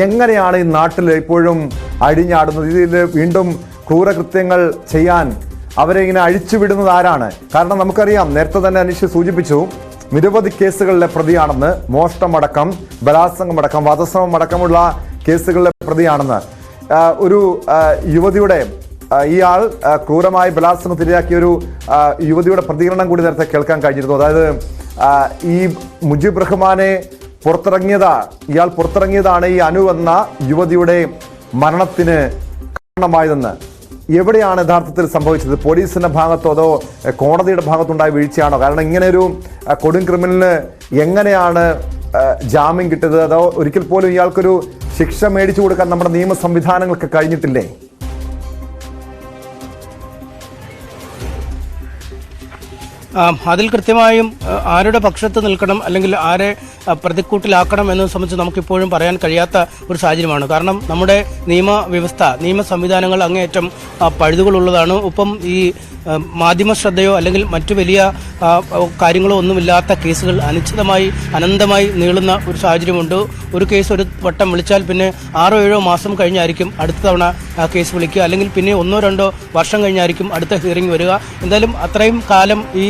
എങ്ങനെയാണ് ഈ നാട്ടിൽ ഇപ്പോഴും അഴിഞ്ഞാടുന്നത്? ഇതിൽ വീണ്ടും ക്രൂരകൃത്യങ്ങൾ ചെയ്യാൻ അവരെ ഇങ്ങനെ അഴിച്ചുവിടുന്നത് ആരാണ്? കാരണം നമുക്കറിയാം, നേരത്തെ തന്നെ അനീഷ് സൂചിപ്പിച്ചു, നിരവധി കേസുകളിലെ പ്രതിയാണെന്ന്. മോഷണമടക്കം, ബലാത്സംഗമടക്കം, വധശ്രമമടക്കമുള്ള കേസുകളിലെ പ്രതിയാണെന്ന്. ഒരു യുവതിയുടെ, ഇയാൾ ക്രൂരമായി ബലാത്സംഗത്തിനിരയാക്കിയ ഒരു യുവതിയുടെ പ്രതികരണം കൂടി നേരത്തെ കേൾക്കാൻ കഴിഞ്ഞിരുന്നു. അതായത് ഈ മുജീബ് റഹ്മാനെ ഇയാൾ പുറത്തിറങ്ങിയതാണ് ഈ അനു എന്ന യുവതിയുടെ മരണത്തിന് കാരണമായതെന്ന്. എവിടെയാണ് യഥാർത്ഥത്തിൽ സംഭവിച്ചത്? പോലീസിന്റെ ഭാഗത്തോ അതോ കോടതിയുടെ ഭാഗത്തുണ്ടായ വീഴ്ചയാണോ? കാരണം ഇങ്ങനെ ഒരു കൊടും ക്രിമിനലിന് എങ്ങനെയാണ് ജാമ്യം കിട്ടിയത്? അതോ ഒരിക്കൽ പോലും ഇയാൾക്കൊരു ശിക്ഷ മേടിച്ചു കൊടുക്കാൻ നമ്മുടെ നിയമ സംവിധാനങ്ങൾക്ക് കഴിഞ്ഞിട്ടില്ലേ? അതിൽ കൃത്യമായും ആരുടെ പക്ഷത്ത് നിൽക്കണം അല്ലെങ്കിൽ ആരെ പ്രതിക്കൂട്ടിലാക്കണം എന്നത് സംബന്ധിച്ച് നമുക്കിപ്പോഴും പറയാൻ കഴിയാത്ത ഒരു സാഹചര്യമാണ്. കാരണം നമ്മുടെ നിയമ സംവിധാനങ്ങൾ അങ്ങേയറ്റം പഴുതുകളുള്ളതാണ്. ഒപ്പം ഈ മാധ്യമ ശ്രദ്ധയോ അല്ലെങ്കിൽ മറ്റു വലിയ കാര്യങ്ങളോ ഒന്നുമില്ലാത്ത കേസുകൾ അനന്തമായി നീളുന്ന ഒരു സാഹചര്യമുണ്ട്. ഒരു കേസ് ഒരു വട്ടം വിളിച്ചാൽ പിന്നെ 6-7 മാസം കഴിഞ്ഞായിരിക്കും അടുത്ത തവണ ആ കേസ് വിളിക്കുക, അല്ലെങ്കിൽ പിന്നെ 1-2 വർഷം കഴിഞ്ഞായിരിക്കും അടുത്ത ഹിയറിംഗ് വരിക. എന്തായാലും അത്രയും കാലം ഈ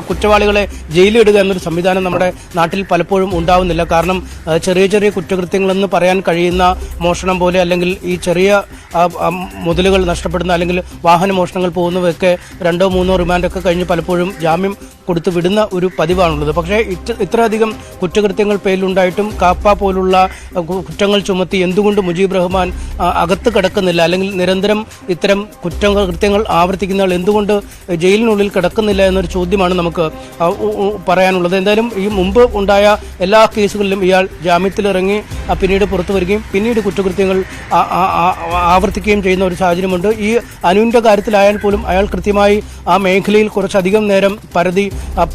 കുറ്റവാളികളെ ജയിലിലിടുക എന്നൊരു സംവിധാനം നമ്മുടെ നാട്ടിൽ പലപ്പോഴും ഉണ്ടാവുന്നില്ല. കാരണം ചെറിയ ചെറിയ കുറ്റകൃത്യങ്ങളെന്ന് പറയാൻ കഴിയുന്ന മോഷണം പോലെ, അല്ലെങ്കിൽ ഈ ചെറിയ മുതലുകൾ നഷ്ടപ്പെടുന്ന അല്ലെങ്കിൽ വാഹന മോഷണങ്ങൾ പോകുന്നവയൊക്കെ 2-3 റിമാൻഡൊക്കെ കഴിഞ്ഞ് പലപ്പോഴും ജാമ്യം കൊടുത്തു വിടുന്ന ഒരു പതിവാണുള്ളത്. പക്ഷേ ഇത്രയധികം കുറ്റകൃത്യങ്ങൾ പേരിലുണ്ടായിട്ടും കാപ്പ പോലുള്ള കുറ്റങ്ങൾ ചുമത്തി എന്തുകൊണ്ട് മുജീബ് റഹ്മാൻ അകത്ത് കിടക്കുന്നില്ല, അല്ലെങ്കിൽ നിരന്തരം ഇത്തരം കൃത്യങ്ങൾ ആവർത്തിക്കുന്നയാൾ എന്തുകൊണ്ട് ജയിലിനുള്ളിൽ കിടക്കുന്നില്ല എന്നൊരു ചോദ്യമാണ് നമുക്ക് പറയാനുള്ളത്. എന്തായാലും ഈ മുമ്പ് ഉണ്ടായ എല്ലാ കേസുകളിലും ഇയാൾ ജാമ്യത്തിലിറങ്ങി പിന്നീട് പുറത്തു വരികയും പിന്നീട് കുറ്റകൃത്യങ്ങൾ ആവർത്തിക്കുകയും ചെയ്യുന്ന ഒരു സാഹചര്യമുണ്ട്. ഈ അനുവിൻ്റെ കാര്യത്തിലായാൽ പോലും അയാൾ കൃത്യമായി ആ മേഖലയിൽ കുറച്ചധികം നേരം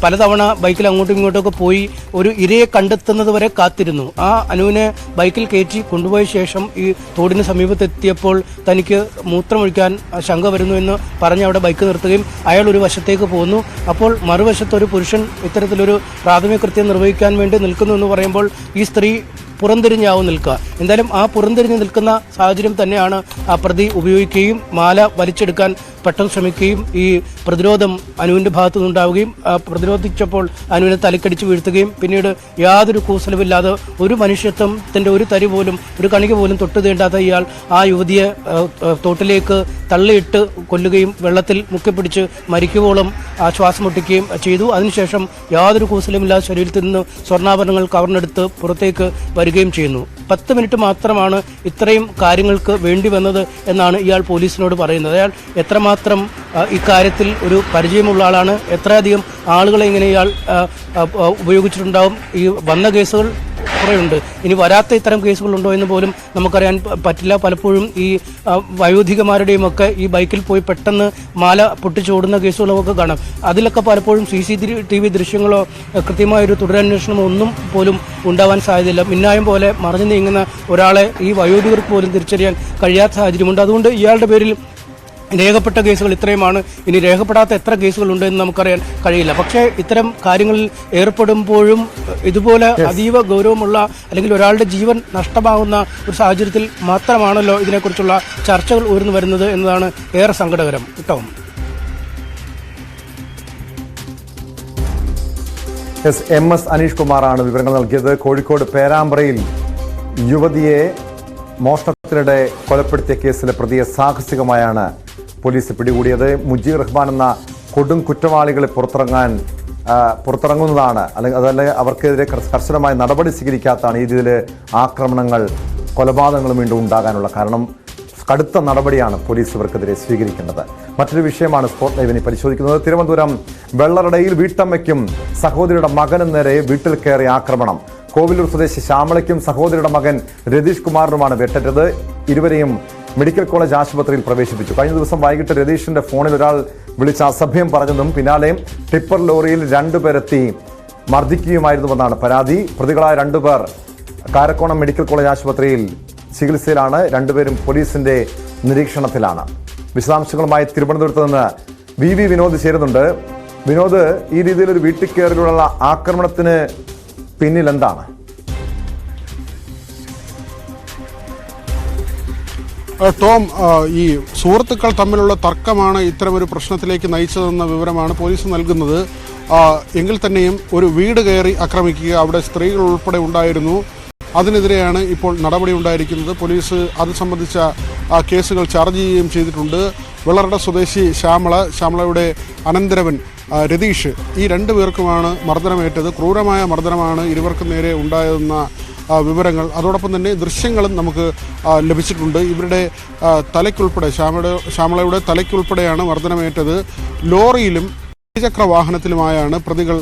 പലതവണ ബൈക്കിൽ അങ്ങോട്ടും ഇങ്ങോട്ടുമൊക്കെ പോയി ഒരു ഇരയെ കണ്ടെത്തുന്നത് വരെ കാത്തിരുന്നു. ആ അനുവിനെ ബൈക്കിൽ കയറ്റി കൊണ്ടുപോയ ശേഷം ഈ തോടിന് സമീപത്തെത്തിയപ്പോൾ തനിക്ക് മൂത്രമൊഴിക്കാൻ ശങ്ക വരുന്നു എന്ന് പറഞ്ഞ് അവിടെ ബൈക്ക് നിർത്തുകയും അയാൾ ഒരു വശത്തേക്ക് പോകുന്നു. അപ്പോൾ മറുവശത്ത് ഒരു പുരുഷൻ ഇത്തരത്തിലൊരു പ്രാഥമിക കൃത്യം നിർവഹിക്കാൻ വേണ്ടി നിൽക്കുന്നു എന്ന് പറയുമ്പോൾ ഈ സ്ത്രീ പുറംതിരിഞ്ഞാവും നിൽക്കുക. എന്തായാലും ആ പുറംതിരിഞ്ഞ് നിൽക്കുന്ന സാഹചര്യം തന്നെയാണ് ആ പ്രതി ഉപയോഗിക്കുകയും മാല വലിച്ചെടുക്കാൻ പെട്ടെന്ന് ശ്രമിക്കുകയും ഈ പ്രതിരോധം അനുവിൻ്റെ ഭാഗത്തു നിന്നുണ്ടാവുകയും പ്രതിരോധിച്ചപ്പോൾ അനുവിനെ തലക്കടിച്ച് വീഴ്ത്തുകയും പിന്നീട് യാതൊരു കൂസലുമില്ലാതെ ഒരു മനുഷ്യത്വത്തിൻ്റെ ഒരു തരി പോലും ഒരു കണിക പോലും തൊട്ടു തീണ്ടാത്ത ഇയാൾ ആ യുവതിയെ തോട്ടിലേക്ക് തള്ളിയിട്ട് കൊല്ലുകയും വെള്ളത്തിൽ മുക്കിപ്പിടിച്ച് മരിക്കുവോളം ശ്വാസം മുട്ടിക്കുകയും ചെയ്തു. അതിനുശേഷം യാതൊരു കൂസലുമില്ലാതെ ശരീരത്തിൽ നിന്ന് സ്വർണ്ണാഭരണങ്ങൾ കവർന്നെടുത്ത് പുറത്തേക്ക് വരികയും ചെയ്യുന്നു. 10 മിനിറ്റ് മാത്രമാണ് ഇത്രയും കാര്യങ്ങൾക്ക് വേണ്ടി വന്നത് എന്നാണ് ഇയാൾ പോലീസിനോട് പറയുന്നത്. അയാൾ എത്രമാത്രം ഇക്കാര്യത്തിൽ ഒരു പരിചയമുള്ള ആളാണ്, എത്രയധികം ആളുകളെ ഇങ്ങനെ ഇയാൾ ഉപയോഗിച്ചിട്ടുണ്ടാവും. ഈ വന്ന കേസുകൾ കുറേയുണ്ട്, ഇനി വരാത്ത ഇത്തരം കേസുകളുണ്ടോ എന്ന് പോലും നമുക്കറിയാൻ പറ്റില്ല. പലപ്പോഴും ഈ വയോധികമാരുടെയും ഒക്കെ ഈ ബൈക്കിൽ പോയി പെട്ടെന്ന് മാല പൊട്ടിച്ചോടുന്ന കേസുകളൊക്കെ കാണാം. അതിലൊക്കെ പലപ്പോഴും CCTV ദൃശ്യങ്ങളോ കൃത്യമായൊരു തുടരന്വേഷണമോ ഒന്നും പോലും ഉണ്ടാവാൻ സാധ്യതയില്ല. മിന്നായം പോലെ മറഞ്ഞു നീങ്ങുന്ന ഒരാളെ ഈ വയോധികർക്ക് പോലും തിരിച്ചറിയാൻ കഴിയാത്ത സാഹചര്യമുണ്ട്. അതുകൊണ്ട് ഇയാളുടെ പേരിൽ രേഖപ്പെട്ട കേസുകൾ ഇത്രയുമാണ്. ഇനി രേഖപ്പെടാത്ത എത്ര കേസുകളുണ്ട് എന്ന് നമുക്കറിയാൻ കഴിയില്ല. പക്ഷേ ഇത്തരം കാര്യങ്ങളിൽ ഏർപ്പെടുമ്പോഴും ഇതുപോലെ അതീവ ഗൗരവമുള്ള അല്ലെങ്കിൽ ഒരാളുടെ ജീവൻ നഷ്ടമാകുന്ന ഒരു സാഹചര്യത്തിൽ മാത്രമാണല്ലോ ഇതിനെക്കുറിച്ചുള്ള ചർച്ചകൾ ഉയർന്നു വരുന്നത് എന്നതാണ് ഏറെ സങ്കടകരം. കേട്ടോ. MS അനീഷ് കുമാറാണ് വിവരങ്ങൾ നൽകിയത്. കോഴിക്കോട് പേരാമ്പ്രയിൽ യുവതിയെ മോഷണത്തിനിടെ കൊലപ്പെടുത്തിയ കേസിലെ പ്രതിയെ സാഹസികമായാണ് പോലീസ് പിടികൂടിയത്. മുജീബ് റഹ്മാൻ എന്ന കൊടും കുറ്റവാളികളെ പുറത്തിറങ്ങുന്നതാണ്, അതല്ല അവർക്കെതിരെ കർശനമായ നടപടി സ്വീകരിക്കാത്തതാണ് ഈ രീതിയിൽ ആക്രമണങ്ങൾ കൊലപാതകങ്ങളും വീണ്ടും ഉണ്ടാകാനുള്ള കാരണം. കടുത്ത നടപടിയാണ് പോലീസ് ഇവർക്കെതിരെ സ്വീകരിക്കേണ്ടത്. മറ്റൊരു വിഷയമാണ് സ്പോട്ട് ലൈവിനെ പരിശോധിക്കുന്നത്. തിരുവനന്തപുരം വെള്ളറടയിൽ വീട്ടമ്മയ്ക്കും സഹോദരിയുടെ മകനും നേരെ വീട്ടിൽ കയറി ആക്രമണം. കോവിലൂർ സ്വദേശി ശ്യാമളയ്ക്കും സഹോദരിയുടെ മകൻ രതീഷ് കുമാറിനുമാണ് വെട്ടേറ്റത്. ഇരുവരെയും മെഡിക്കൽ കോളേജ് ആശുപത്രിയിൽ പ്രവേശിപ്പിച്ചു. കഴിഞ്ഞ ദിവസം വൈകിട്ട് രതീഷിന്റെ ഫോണിൽ ഒരാൾ വിളിച്ച് അസഭ്യം പറഞ്ഞതും പിന്നാലെ ടിപ്പർ ലോറിയിൽ 2 പേരെത്തി മർദ്ദിക്കുകയുമായിരുന്നുവെന്നാണ് പരാതി. പ്രതികളായ 2 പേർ കാരക്കോണം മെഡിക്കൽ കോളേജ് ആശുപത്രിയിൽ ചികിത്സയിലാണ്. 2 പേരും പോലീസിന്റെ നിരീക്ഷണത്തിലാണ്. വിശദാംശങ്ങളുമായി തിരുവനന്തപുരത്ത് നിന്ന് VV വിനോദ് ചേരുന്നുണ്ട്. വിനോദ്, ഈ രീതിയിലൊരു വീട്ടിൽ കയറിയുള്ള ആക്രമണത്തിന് പിന്നിൽ എന്താണ്? ടോം, ഈ സുഹൃത്തുക്കൾ തമ്മിലുള്ള തർക്കമാണ് ഇത്തരമൊരു പ്രശ്നത്തിലേക്ക് നയിച്ചതെന്ന വിവരമാണ് പോലീസ് നൽകുന്നത്. എങ്കിൽ തന്നെയും ഒരു വീട് കയറി ആക്രമിക്കുക, അവിടെ സ്ത്രീകൾ ഉൾപ്പെടെ ഉണ്ടായിരുന്നു. അതിനെതിരെയാണ് ഇപ്പോൾ നടപടി ഉണ്ടായിരിക്കുന്നത്. പോലീസ് അത് സംബന്ധിച്ച കേസുകൾ ചാർജ് ചെയ്യുകയും ചെയ്തിട്ടുണ്ട്. വെള്ളറട സ്വദേശി ശ്യാമളയുടെ അനന്തരവൻ രതീഷ്, ഈ രണ്ടു പേർക്കുമാണ് മർദ്ദനമേറ്റത്. ക്രൂരമായ മർദ്ദനമാണ് ഇരുവർക്കും നേരെ ഉണ്ടായതെന്ന വിവരങ്ങൾ, അതോടൊപ്പം തന്നെ ദൃശ്യങ്ങളും നമുക്ക് ലഭിച്ചിട്ടുണ്ട്. ഇവരുടെ തലയ്ക്കുൾപ്പെടെ ശ്യാമളയുടെ തലയ്ക്കുൾപ്പെടെയാണ് മർദ്ദനമേറ്റത്. ലോറിയിലും ഇരുചക്ര വാഹനത്തിലുമായാണ് പ്രതികൾ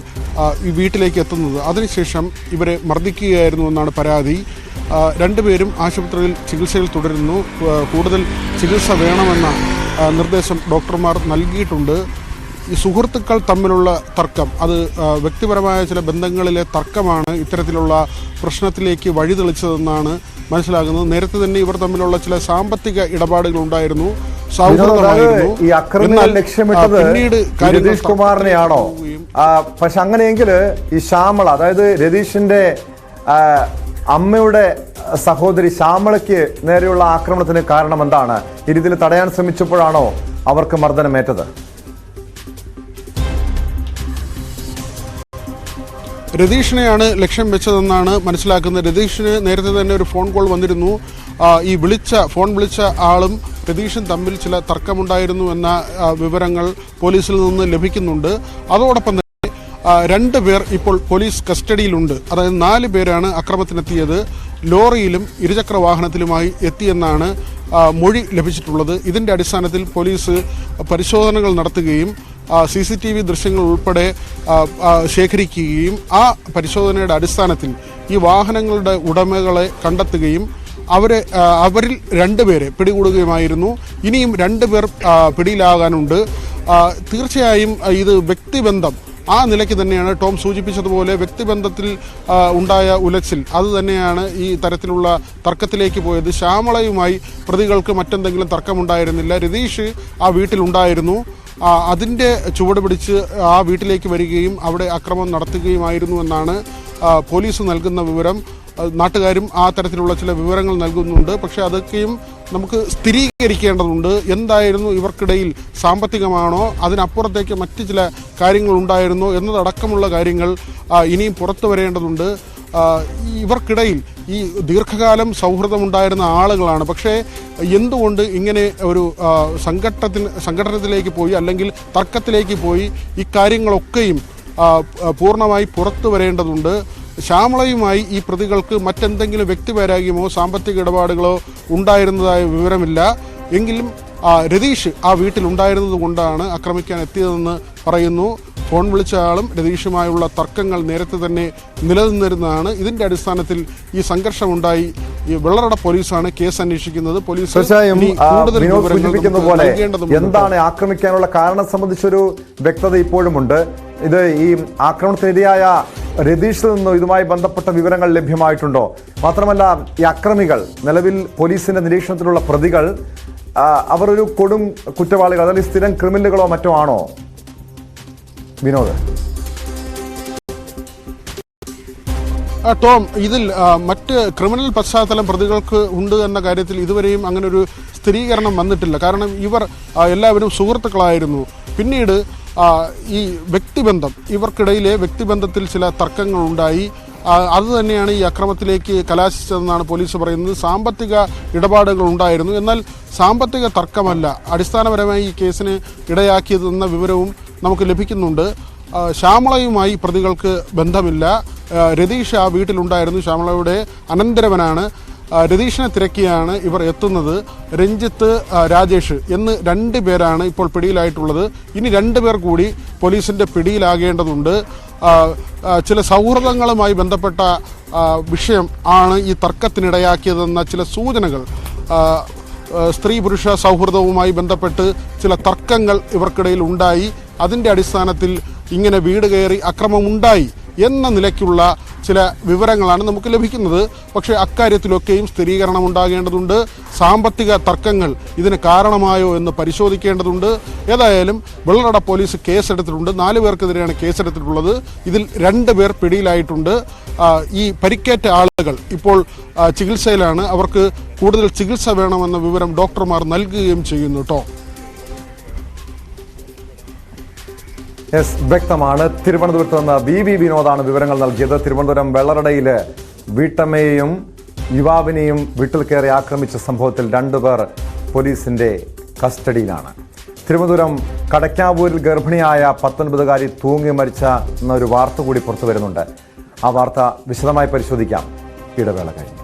ഈ വീട്ടിലേക്ക് എത്തുന്നത്. അതിനുശേഷം ഇവരെ മർദ്ദിക്കുകയായിരുന്നു എന്നാണ് പരാതി. രണ്ടുപേരും ആശുപത്രിയിൽ ചികിത്സയിൽ തുടരുന്നു. കൂടുതൽ ചികിത്സ വേണമെന്ന നിർദ്ദേശം ഡോക്ടർമാർ നൽകിയിട്ടുണ്ട്. ഈ സുഹൃത്തുക്കൾ തമ്മിലുള്ള തർക്കം, അത് വ്യക്തിപരമായ ചില ബന്ധങ്ങളിലെ തർക്കമാണ് ഇത്തരത്തിലുള്ള പ്രശ്നത്തിലേക്ക് വഴിതെളിച്ചതെന്നാണ് മനസ്സിലാകുന്നത്. നേരത്തെ തന്നെ ഇവർ തമ്മിലുള്ള ചില സാമ്പത്തിക ഇടപാടുകൾ ഉണ്ടായിരുന്നു, സൗഹൃദമായിരുന്നു. ഈ ആക്രമണം ലക്ഷ്യമിട്ടത് രതീഷ് കുമാറിനെയാണോ? പക്ഷെ അങ്ങനെയെങ്കിൽ ഈ ശ്യാമള, അതായത് രതീഷിന്റെ അമ്മയുടെ സഹോദരി ശ്യാമളയ്ക്ക് നേരെയുള്ള ആക്രമണത്തിന് കാരണം എന്താണ്? ഈ രീതിയിൽ തടയാൻ ശ്രമിച്ചപ്പോഴാണോ അവർക്ക് മർദ്ദനമേറ്റത്? രതീഷിനെയാണ് ലക്ഷ്യം വെച്ചതെന്നാണ് മനസ്സിലാക്കുന്നത്. രതീഷിന് നേരത്തെ തന്നെ ഒരു ഫോൺ കോൾ വന്നിരുന്നു. ഈ ഫോൺ വിളിച്ച ആളും രതീഷും തമ്മിൽ ചില തർക്കമുണ്ടായിരുന്നു എന്ന വിവരങ്ങൾ പോലീസിൽ നിന്ന് ലഭിക്കുന്നുണ്ട്. അതോടൊപ്പം തന്നെ 2 പേർ ഇപ്പോൾ പോലീസ് കസ്റ്റഡിയിലുണ്ട്. അതായത് 4 പേരാണ് അക്രമത്തിനെത്തിയത്. ലോറിയിലും ഇരുചക്ര വാഹനത്തിലുമായി എത്തിയെന്നാണ് മൊഴി ലഭിച്ചിട്ടുള്ളത്. ഇതിൻ്റെ അടിസ്ഥാനത്തിൽ പോലീസ് പരിശോധനകൾ നടത്തുകയും CCTV ദൃശ്യങ്ങൾ ഉൾപ്പെടെ ശേഖരിക്കുകയും ആ പരിശോധനയുടെ അടിസ്ഥാനത്തിൽ ഈ വാഹനങ്ങളുടെ ഉടമകളെ കണ്ടെത്തുകയും അവരിൽ 2 പേരെ പിടികൂടുകയുമായിരുന്നു. ഇനിയും 2 പേർ പിടിയിലാകാനുണ്ട്. തീർച്ചയായും ഇത് വ്യക്തിബന്ധം ആ നിലയ്ക്ക് തന്നെയാണ്. ടോം സൂചിപ്പിച്ചതുപോലെ വ്യക്തിബന്ധത്തിൽ ഉണ്ടായ ഉലച്ചിൽ അത് തന്നെയാണ് ഈ തരത്തിലുള്ള തർക്കത്തിലേക്ക് പോയത്. ശ്യാമളയുമായി പ്രതികൾക്ക് മറ്റെന്തെങ്കിലും തർക്കമുണ്ടായിരുന്നില്ല. രതീഷ് ആ വീട്ടിലുണ്ടായിരുന്നു. അതിൻ്റെ ചുവട് പിടിച്ച് ആ വീട്ടിലേക്ക് വരികയും അവിടെ അക്രമം നടത്തുകയുമായിരുന്നു എന്നാണ് പോലീസ് നൽകുന്ന വിവരം. നാട്ടുകാരും ആ തരത്തിലുള്ള ചില വിവരങ്ങൾ നൽകുന്നുണ്ട്. പക്ഷേ അതൊക്കെയും നമുക്ക് സ്ഥിരീകരിക്കേണ്ടതുണ്ട്. എന്തായിരുന്നു ഇവർക്കിടയിൽ? സാമ്പത്തികമാണോ, അതിനപ്പുറത്തേക്ക് മറ്റ് ചില കാര്യങ്ങൾ ഉണ്ടായിരുന്നോ എന്നതടക്കമുള്ള കാര്യങ്ങൾ ഇനിയും പുറത്തു വരേണ്ടതുണ്ട്. ഇവർക്കിടയിൽ ഈ ദീർഘകാലം സൗഹൃദമുണ്ടായിരുന്ന ആളുകളാണ്. പക്ഷേ എന്തുകൊണ്ട് ഇങ്ങനെ ഒരു സംഘട്ടനത്തിലേക്ക് പോയി, അല്ലെങ്കിൽ തർക്കത്തിലേക്ക് പോയി? ഇക്കാര്യങ്ങളൊക്കെയും പൂർണ്ണമായി പുറത്തു വരേണ്ടതുണ്ട്. ശ്യാമളയുമായി ഈ പ്രതികൾക്ക് മറ്റെന്തെങ്കിലും വ്യക്തിവൈരാഗ്യമോ സാമ്പത്തിക ഇടപാടുകളോ ഉണ്ടായിരുന്നതായ വിവരമില്ല. എങ്കിലും രതീഷ് ആ വീട്ടിലുണ്ടായിരുന്നത് കൊണ്ടാണ് ആക്രമിക്കാൻ എത്തിയതെന്ന് പറയുന്നു. ഫോൺ വിളിച്ച ആളും രതീഷുമായുള്ള തർക്കങ്ങൾ നേരത്തെ തന്നെ നിലനിന്നിരുന്നതാണ്. ഇതിന്റെ അടിസ്ഥാനത്തിൽ ഈ സംഘർഷമുണ്ടായി. ഈ വെള്ളറട പോലീസാണ് കേസ് അന്വേഷിക്കുന്നത്. പോലീസ് സൂചിപ്പിക്കുന്ന പോലെ എന്താണ് ആക്രമിക്കാനുള്ള കാരണം സംബന്ധിച്ചൊരു വ്യക്തത ഇപ്പോഴുമുണ്ട്. ഇത് ഈ ആക്രമണത്തിനിരയായ രതീഷിൽ നിന്നോ ഇതുമായി ബന്ധപ്പെട്ട വിവരങ്ങൾ ലഭ്യമായിട്ടുണ്ടോ? മാത്രമല്ല, ഈ അക്രമികൾ, നിലവിൽ പോലീസിന്റെ നിരീക്ഷണത്തിലുള്ള പ്രതികൾ, അവർ ഒരു കൊടും കുറ്റവാളികൾ, അതായത് സ്ഥിരം ക്രിമിനലുകളോ മറ്റോ ആണോ വിനോദ്? ടോം, ഇതിൽ മറ്റ് ക്രിമിനൽ പശ്ചാത്തലം പ്രതികൾക്ക് ഉണ്ട് എന്ന കാര്യത്തിൽ ഇതുവരെയും അങ്ങനെ ഒരു സ്ഥിരീകരണം വന്നിട്ടില്ല. കാരണം ഇവർ എല്ലാവരും സുഹൃത്തുക്കളായിരുന്നു. പിന്നീട് ഈ വ്യക്തിബന്ധം, ഇവർക്കിടയിലെ വ്യക്തിബന്ധത്തിൽ ചില തർക്കങ്ങളുണ്ടായി. അതുതന്നെയാണ് ഈ അക്രമത്തിലേക്ക് കലാശിച്ചതെന്നാണ് പോലീസ് പറയുന്നത്. സാമ്പത്തിക ഇടപാടുകൾ ഉണ്ടായിരുന്നു. എന്നാൽ സാമ്പത്തിക തർക്കമല്ല അടിസ്ഥാനപരമായി ഈ കേസിന് ഇടയാക്കിയതെന്ന വിവരവും നമുക്ക് ലഭിക്കുന്നുണ്ട്. ശ്യാമളയുമായി പ്രതികൾക്ക് ബന്ധമില്ല. രതീഷ് ആ വീട്ടിലുണ്ടായിരുന്നു. ശ്യാമളയുടെ അനന്തരവനാണ്. രതീഷിനെ തിരക്കിയാണ് ഇവർ എത്തുന്നത്. രഞ്ജിത്ത്, രാജേഷ് എന്ന് 2 പേരാണ് ഇപ്പോൾ പിടിയിലായിട്ടുള്ളത്. ഇനി 2 പേർ കൂടി പോലീസിൻ്റെ പിടിയിലാകേണ്ടതുണ്ട്. ചില സൗഹൃദങ്ങളുമായി ബന്ധപ്പെട്ട വിഷയം ആണ് ഈ തർക്കത്തിനിടയാക്കിയതെന്ന ചില സൂചനകൾ, സ്ത്രീ പുരുഷ സൗഹൃദവുമായി ബന്ധപ്പെട്ട് ചില തർക്കങ്ങൾ ഇവർക്കിടയിൽ ഉണ്ടായി. അതിൻ്റെ അടിസ്ഥാനത്തിൽ ഇങ്ങനെ വീട് കയറി അക്രമമുണ്ടായി എന്ന നിലയ്ക്കുള്ള ചില വിവരങ്ങളാണ് നമുക്ക് ലഭിക്കുന്നത്. പക്ഷേ അക്കാര്യത്തിലൊക്കെയും സ്ഥിരീകരണം ഉണ്ടാകേണ്ടതുണ്ട്. സാമ്പത്തിക തർക്കങ്ങൾ ഇതിന് കാരണമായോ എന്ന് പരിശോധിക്കേണ്ടതുണ്ട്. ഏതായാലും വെള്ളറട പോലീസ് കേസെടുത്തിട്ടുണ്ട്. 4 പേർക്കെതിരെയാണ് കേസെടുത്തിട്ടുള്ളത്. ഇതിൽ 2 പേർ പിടിയിലായിട്ടുണ്ട്. ഈ പരിക്കേറ്റ ആളുകൾ ഇപ്പോൾ ചികിത്സയിലാണ്. അവർക്ക് കൂടുതൽ ചികിത്സ വേണമെന്ന വിവരം ഡോക്ടർമാർ നൽകുകയും ചെയ്യുന്നു കേട്ടോ. വ്യക്തമാണ്. തിരുവനന്തപുരത്ത് നിന്ന് BB വിനോദാണ് വിവരങ്ങൾ നൽകിയത്. തിരുവനന്തപുരം വെള്ളറടയിൽ വീട്ടമ്മയെയും യുവാവിനെയും വീട്ടിൽ കയറി ആക്രമിച്ച സംഭവത്തിൽ 2 പേർ പോലീസിന്റെ കസ്റ്റഡിയിലാണ്. തിരുവനന്തപുരം കടക്കാവൂരിൽ ഗർഭിണിയായ 19-കാരി തൂങ്ങി മരിച്ച എന്നൊരു വാർത്ത കൂടി പുറത്തു വരുന്നുണ്ട്. ആ വാർത്ത വിശദമായി പരിശോധിക്കാം ഇടവേള കഴിഞ്ഞ്.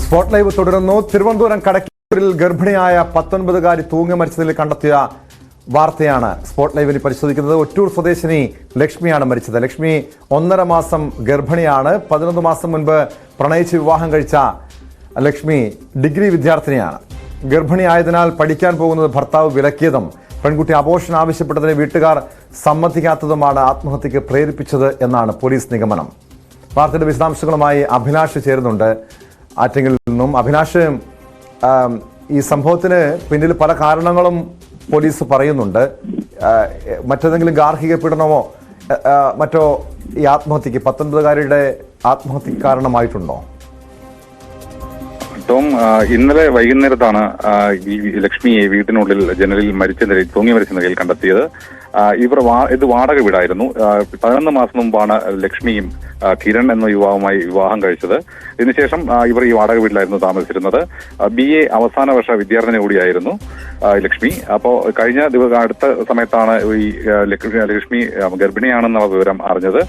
സ്പോട്ട് ലൈവ് തുടരുന്നു. തിരുവനന്തപുരം കടക്കാവൂരിൽ ഗർഭിണിയായ 19-കാരി തൂങ്ങി മരിച്ചതിൽ കണ്ടെത്തിയ വാർത്തയാണ് സ്പോട്ട് ലൈവിൽ പരിശോധിക്കുന്നത്. ഒറ്റൂർ സ്വദേശിനി ലക്ഷ്മിയാണ് മരിച്ചത്. ലക്ഷ്മി 1.5 മാസം ഗർഭിണിയാണ്. 11 മാസം മുൻപ് പ്രണയിച്ച് വിവാഹം കഴിച്ച ലക്ഷ്മി ഡിഗ്രി വിദ്യാർത്ഥിനിയാണ്. ഗർഭിണിയായതിനാൽ പഠിക്കാൻ പോകുന്നത് ഭർത്താവ് വിലക്കിയതും പെൺകുട്ടി അബോർഷൻ ആവശ്യപ്പെട്ടതിന് വീട്ടുകാർ സമ്മതിക്കാത്തതുമാണ് ആത്മഹത്യക്ക് പ്രേരിപ്പിച്ചത് എന്നാണ് പോലീസ് നിഗമനം. വാർത്തയുടെ വിശദാംശങ്ങളുമായി അഭിലാഷ് ചേരുന്നുണ്ട് ആറ്റിങ്ങലിൽ നിന്നും. അഭിലാഷ്, ഈ സംഭവത്തിന് പിന്നിൽ പല കാരണങ്ങളും പോലീസ് പറയുന്നുണ്ട്. മറ്റേതെങ്കിലും ഗാർഹിക പീഡനമോ മറ്റോ ഈ ആത്മഹത്യക്ക് 19-കാരിയുടെ ആത്മഹത്യക്ക് കാരണമായിട്ടുണ്ടോ? ടോം, ഇന്നലെ വൈകുന്നേരത്താണ് ഈ ലക്ഷ്മിയെ വീട്ടിനുള്ളിൽ ജനലിൽ തൂങ്ങി മരിച്ച നിലയിൽ കണ്ടെത്തിയത്. ഇത് വാടക വീടായിരുന്നു. 11 മാസം മുമ്പാണ് ലക്ഷ്മിയും കിരൺ എന്ന യുവാവുമായി വിവാഹം കഴിച്ചത്. ഇതിനുശേഷം ഇവർ ഈ വാടക വീട്ടിലായിരുന്നു താമസിച്ചിരുന്നത്. BA അവസാന വർഷ വിദ്യാർത്ഥിനി കൂടിയായിരുന്നു ലക്ഷ്മി. അപ്പോൾ അടുത്ത സമയത്താണ് ഈ ലക്ഷ്മി ഗർഭിണിയാണെന്നുള്ള വിവരം അറിഞ്ഞത്.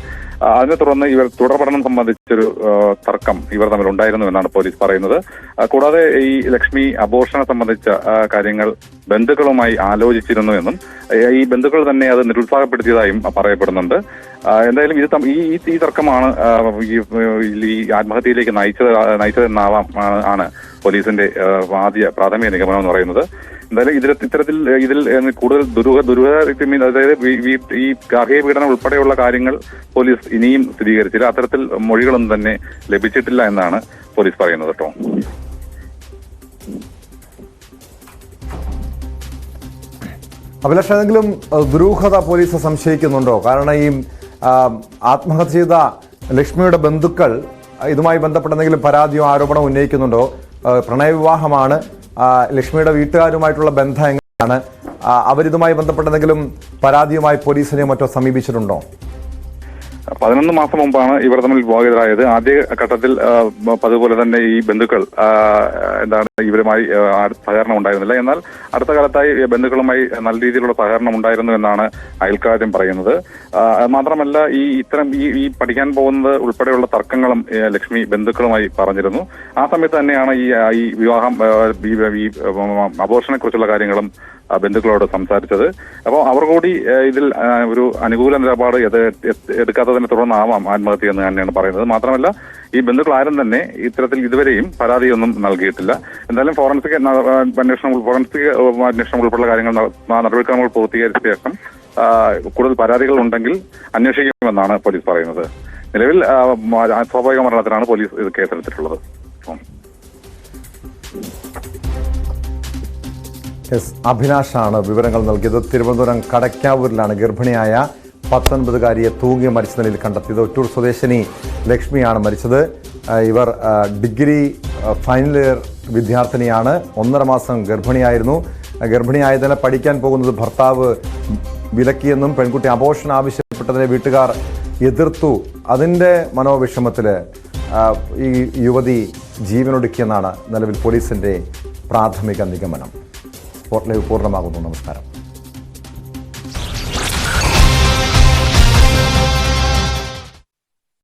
അതിനെ തുടർന്ന് ഇവർ തുടർ പഠനം സംബന്ധിച്ചൊരു തർക്കം ഇവർ തമ്മിൽ ഉണ്ടായിരുന്നു എന്നാണ് പോലീസ് പറയുന്നത്. കൂടാതെ ഈ ലക്ഷ്മി അബോർഷനെ സംബന്ധിച്ച കാര്യങ്ങൾ ബന്ധുക്കളുമായി ആലോചിച്ചിരുന്നു എന്നും ഈ ബന്ധുക്കൾ തന്നെ അത് നിരുത്സാഹപ്പെടുത്തിയതായും പറയപ്പെടുന്നുണ്ട്. എന്തായാലും ഈ തർക്കമാണ് ഈ ആത്മഹത്യയിലേക്ക് നയിച്ചതെന്നാവാം ആണ് പോലീസിന്റെ ആദ്യ പ്രാഥമിക നിഗമനം എന്ന് പറയുന്നത്. എന്തായാലും ഇതിൽ കൂടുതൽ ദുരൂഹത, അതായത് ഈ ഗാർഹിക പീഡനം ഉൾപ്പെടെയുള്ള കാര്യങ്ങൾ പോലീസ് ഇനിയും സ്ഥിരീകരിച്ചില്ല. അത്തരത്തിൽ മൊഴികളൊന്നും തന്നെ ലഭിച്ചിട്ടില്ല എന്നാണ് പോലീസ് പറയുന്നത് കേട്ടോ. അഭിലാഷ്, ഏതെങ്കിലും ദുരൂഹത പോലീസ് സംശയിക്കുന്നുണ്ടോ? കാരണം ഈ ആത്മഹത്യ ചെയ്ത ലക്ഷ്മിയുടെ ബന്ധുക്കൾ ഇതുമായി ബന്ധപ്പെട്ട എന്തെങ്കിലും പരാതിയോ ആരോപണമോ ഉന്നയിക്കുന്നുണ്ടോ? പ്രണയവിവാഹമാണ്. ലക്ഷ്മിയുടെ വീട്ടുകാരുമായിട്ടുള്ള ബന്ധം എങ്ങനെയാണ്? അവരിതുമായി ബന്ധപ്പെട്ട എന്തെങ്കിലും പരാതിയുമായി പോലീസിനെയോ മറ്റോ സമീപിച്ചിട്ടുണ്ടോ? 11 മാസം മുമ്പാണ് ഇവർ തമ്മിൽ വിവാഹിതരായത്. ആദ്യ ഘട്ടത്തിൽ അതുപോലെ തന്നെ ഈ ബന്ധുക്കൾ ഇവരുമായി സഹകരണം ഉണ്ടായിരുന്നില്ല. എന്നാൽ അടുത്ത കാലത്തായി ബന്ധുക്കളുമായി നല്ല രീതിയിലുള്ള സഹകരണം ഉണ്ടായിരുന്നു എന്നാണ് അയൽക്കാരും പറയുന്നത്. മാത്രമല്ല ഈ പഠിക്കാൻ പോകുന്നത് ഉൾപ്പെടെയുള്ള തർക്കങ്ങളും ലക്ഷ്മി ബന്ധുക്കളുമായി പറഞ്ഞിരുന്നു. ആ സമയത്ത് തന്നെയാണ് ഈ വിവാഹം ഈ അബോർഷനെ കുറിച്ചുള്ള കാര്യങ്ങളും ബന്ധുക്കളോട് സംസാരിച്ചത്. അപ്പോൾ അവർ കൂടി ഇതിൽ ഒരു അനുകൂല നിലപാട് എടുക്കാത്തതിനെ തുടർന്നാവാം ആത്മഹത്യ എന്ന് തന്നെയാണ് പറയുന്നത്. മാത്രമല്ല ഈ ബന്ധുക്കൾ ആരും തന്നെ ഇത്തരത്തിൽ ഇതുവരെയും പരാതിയൊന്നും നൽകിയിട്ടില്ല. എന്തായാലും ഫോറൻസിക് അന്വേഷണം ഉൾപ്പെടെയുള്ള കാര്യങ്ങൾ നടപടിക്രമങ്ങൾ പൂർത്തീകരിച്ച ശേഷം കൂടുതൽ പരാതികൾ ഉണ്ടെങ്കിൽ അന്വേഷിക്കുമെന്നാണ് പോലീസ് പറയുന്നത്. നിലവിൽ സ്വാഭാവിക മരണത്തിനാണ് പോലീസ് ഇത് കേസെടുത്തിട്ടുള്ളത്. അഭിലാഷാണ് വിവരങ്ങൾ നൽകിയത്. തിരുവനന്തപുരം കടക്കാവൂരിലാണ് ഗർഭിണിയായ 19-കാരിയെ തൂങ്ങി മരിച്ച നിലയിൽ കണ്ടെത്തിയത്. ഒറ്റൂർ സ്വദേശിനി ലക്ഷ്മിയാണ് മരിച്ചത്. ഇവർ ഡിഗ്രി ഫൈനൽ ഇയർ വിദ്യാർത്ഥിനിയാണ്. 1.5 മാസം ഗർഭിണിയായിരുന്നു. ഗർഭിണിയായതിനെ പഠിക്കാൻ പോകുന്നത് ഭർത്താവ് വിലക്കിയെന്നും പെൺകുട്ടി അബോർഷൻ ആവശ്യപ്പെട്ടതിനെ വീട്ടുകാർ എതിർത്തു. അതിൻ്റെ മനോവിഷമത്തിൽ ഈ യുവതി ജീവനൊടുക്കിയെന്നാണ് നിലവിൽ പോലീസിൻ്റെ പ്രാഥമിക നിഗമനം. സ്പോട്ട് ലൈവ് പൂർണ്ണമാകുന്നു. നമസ്കാരം.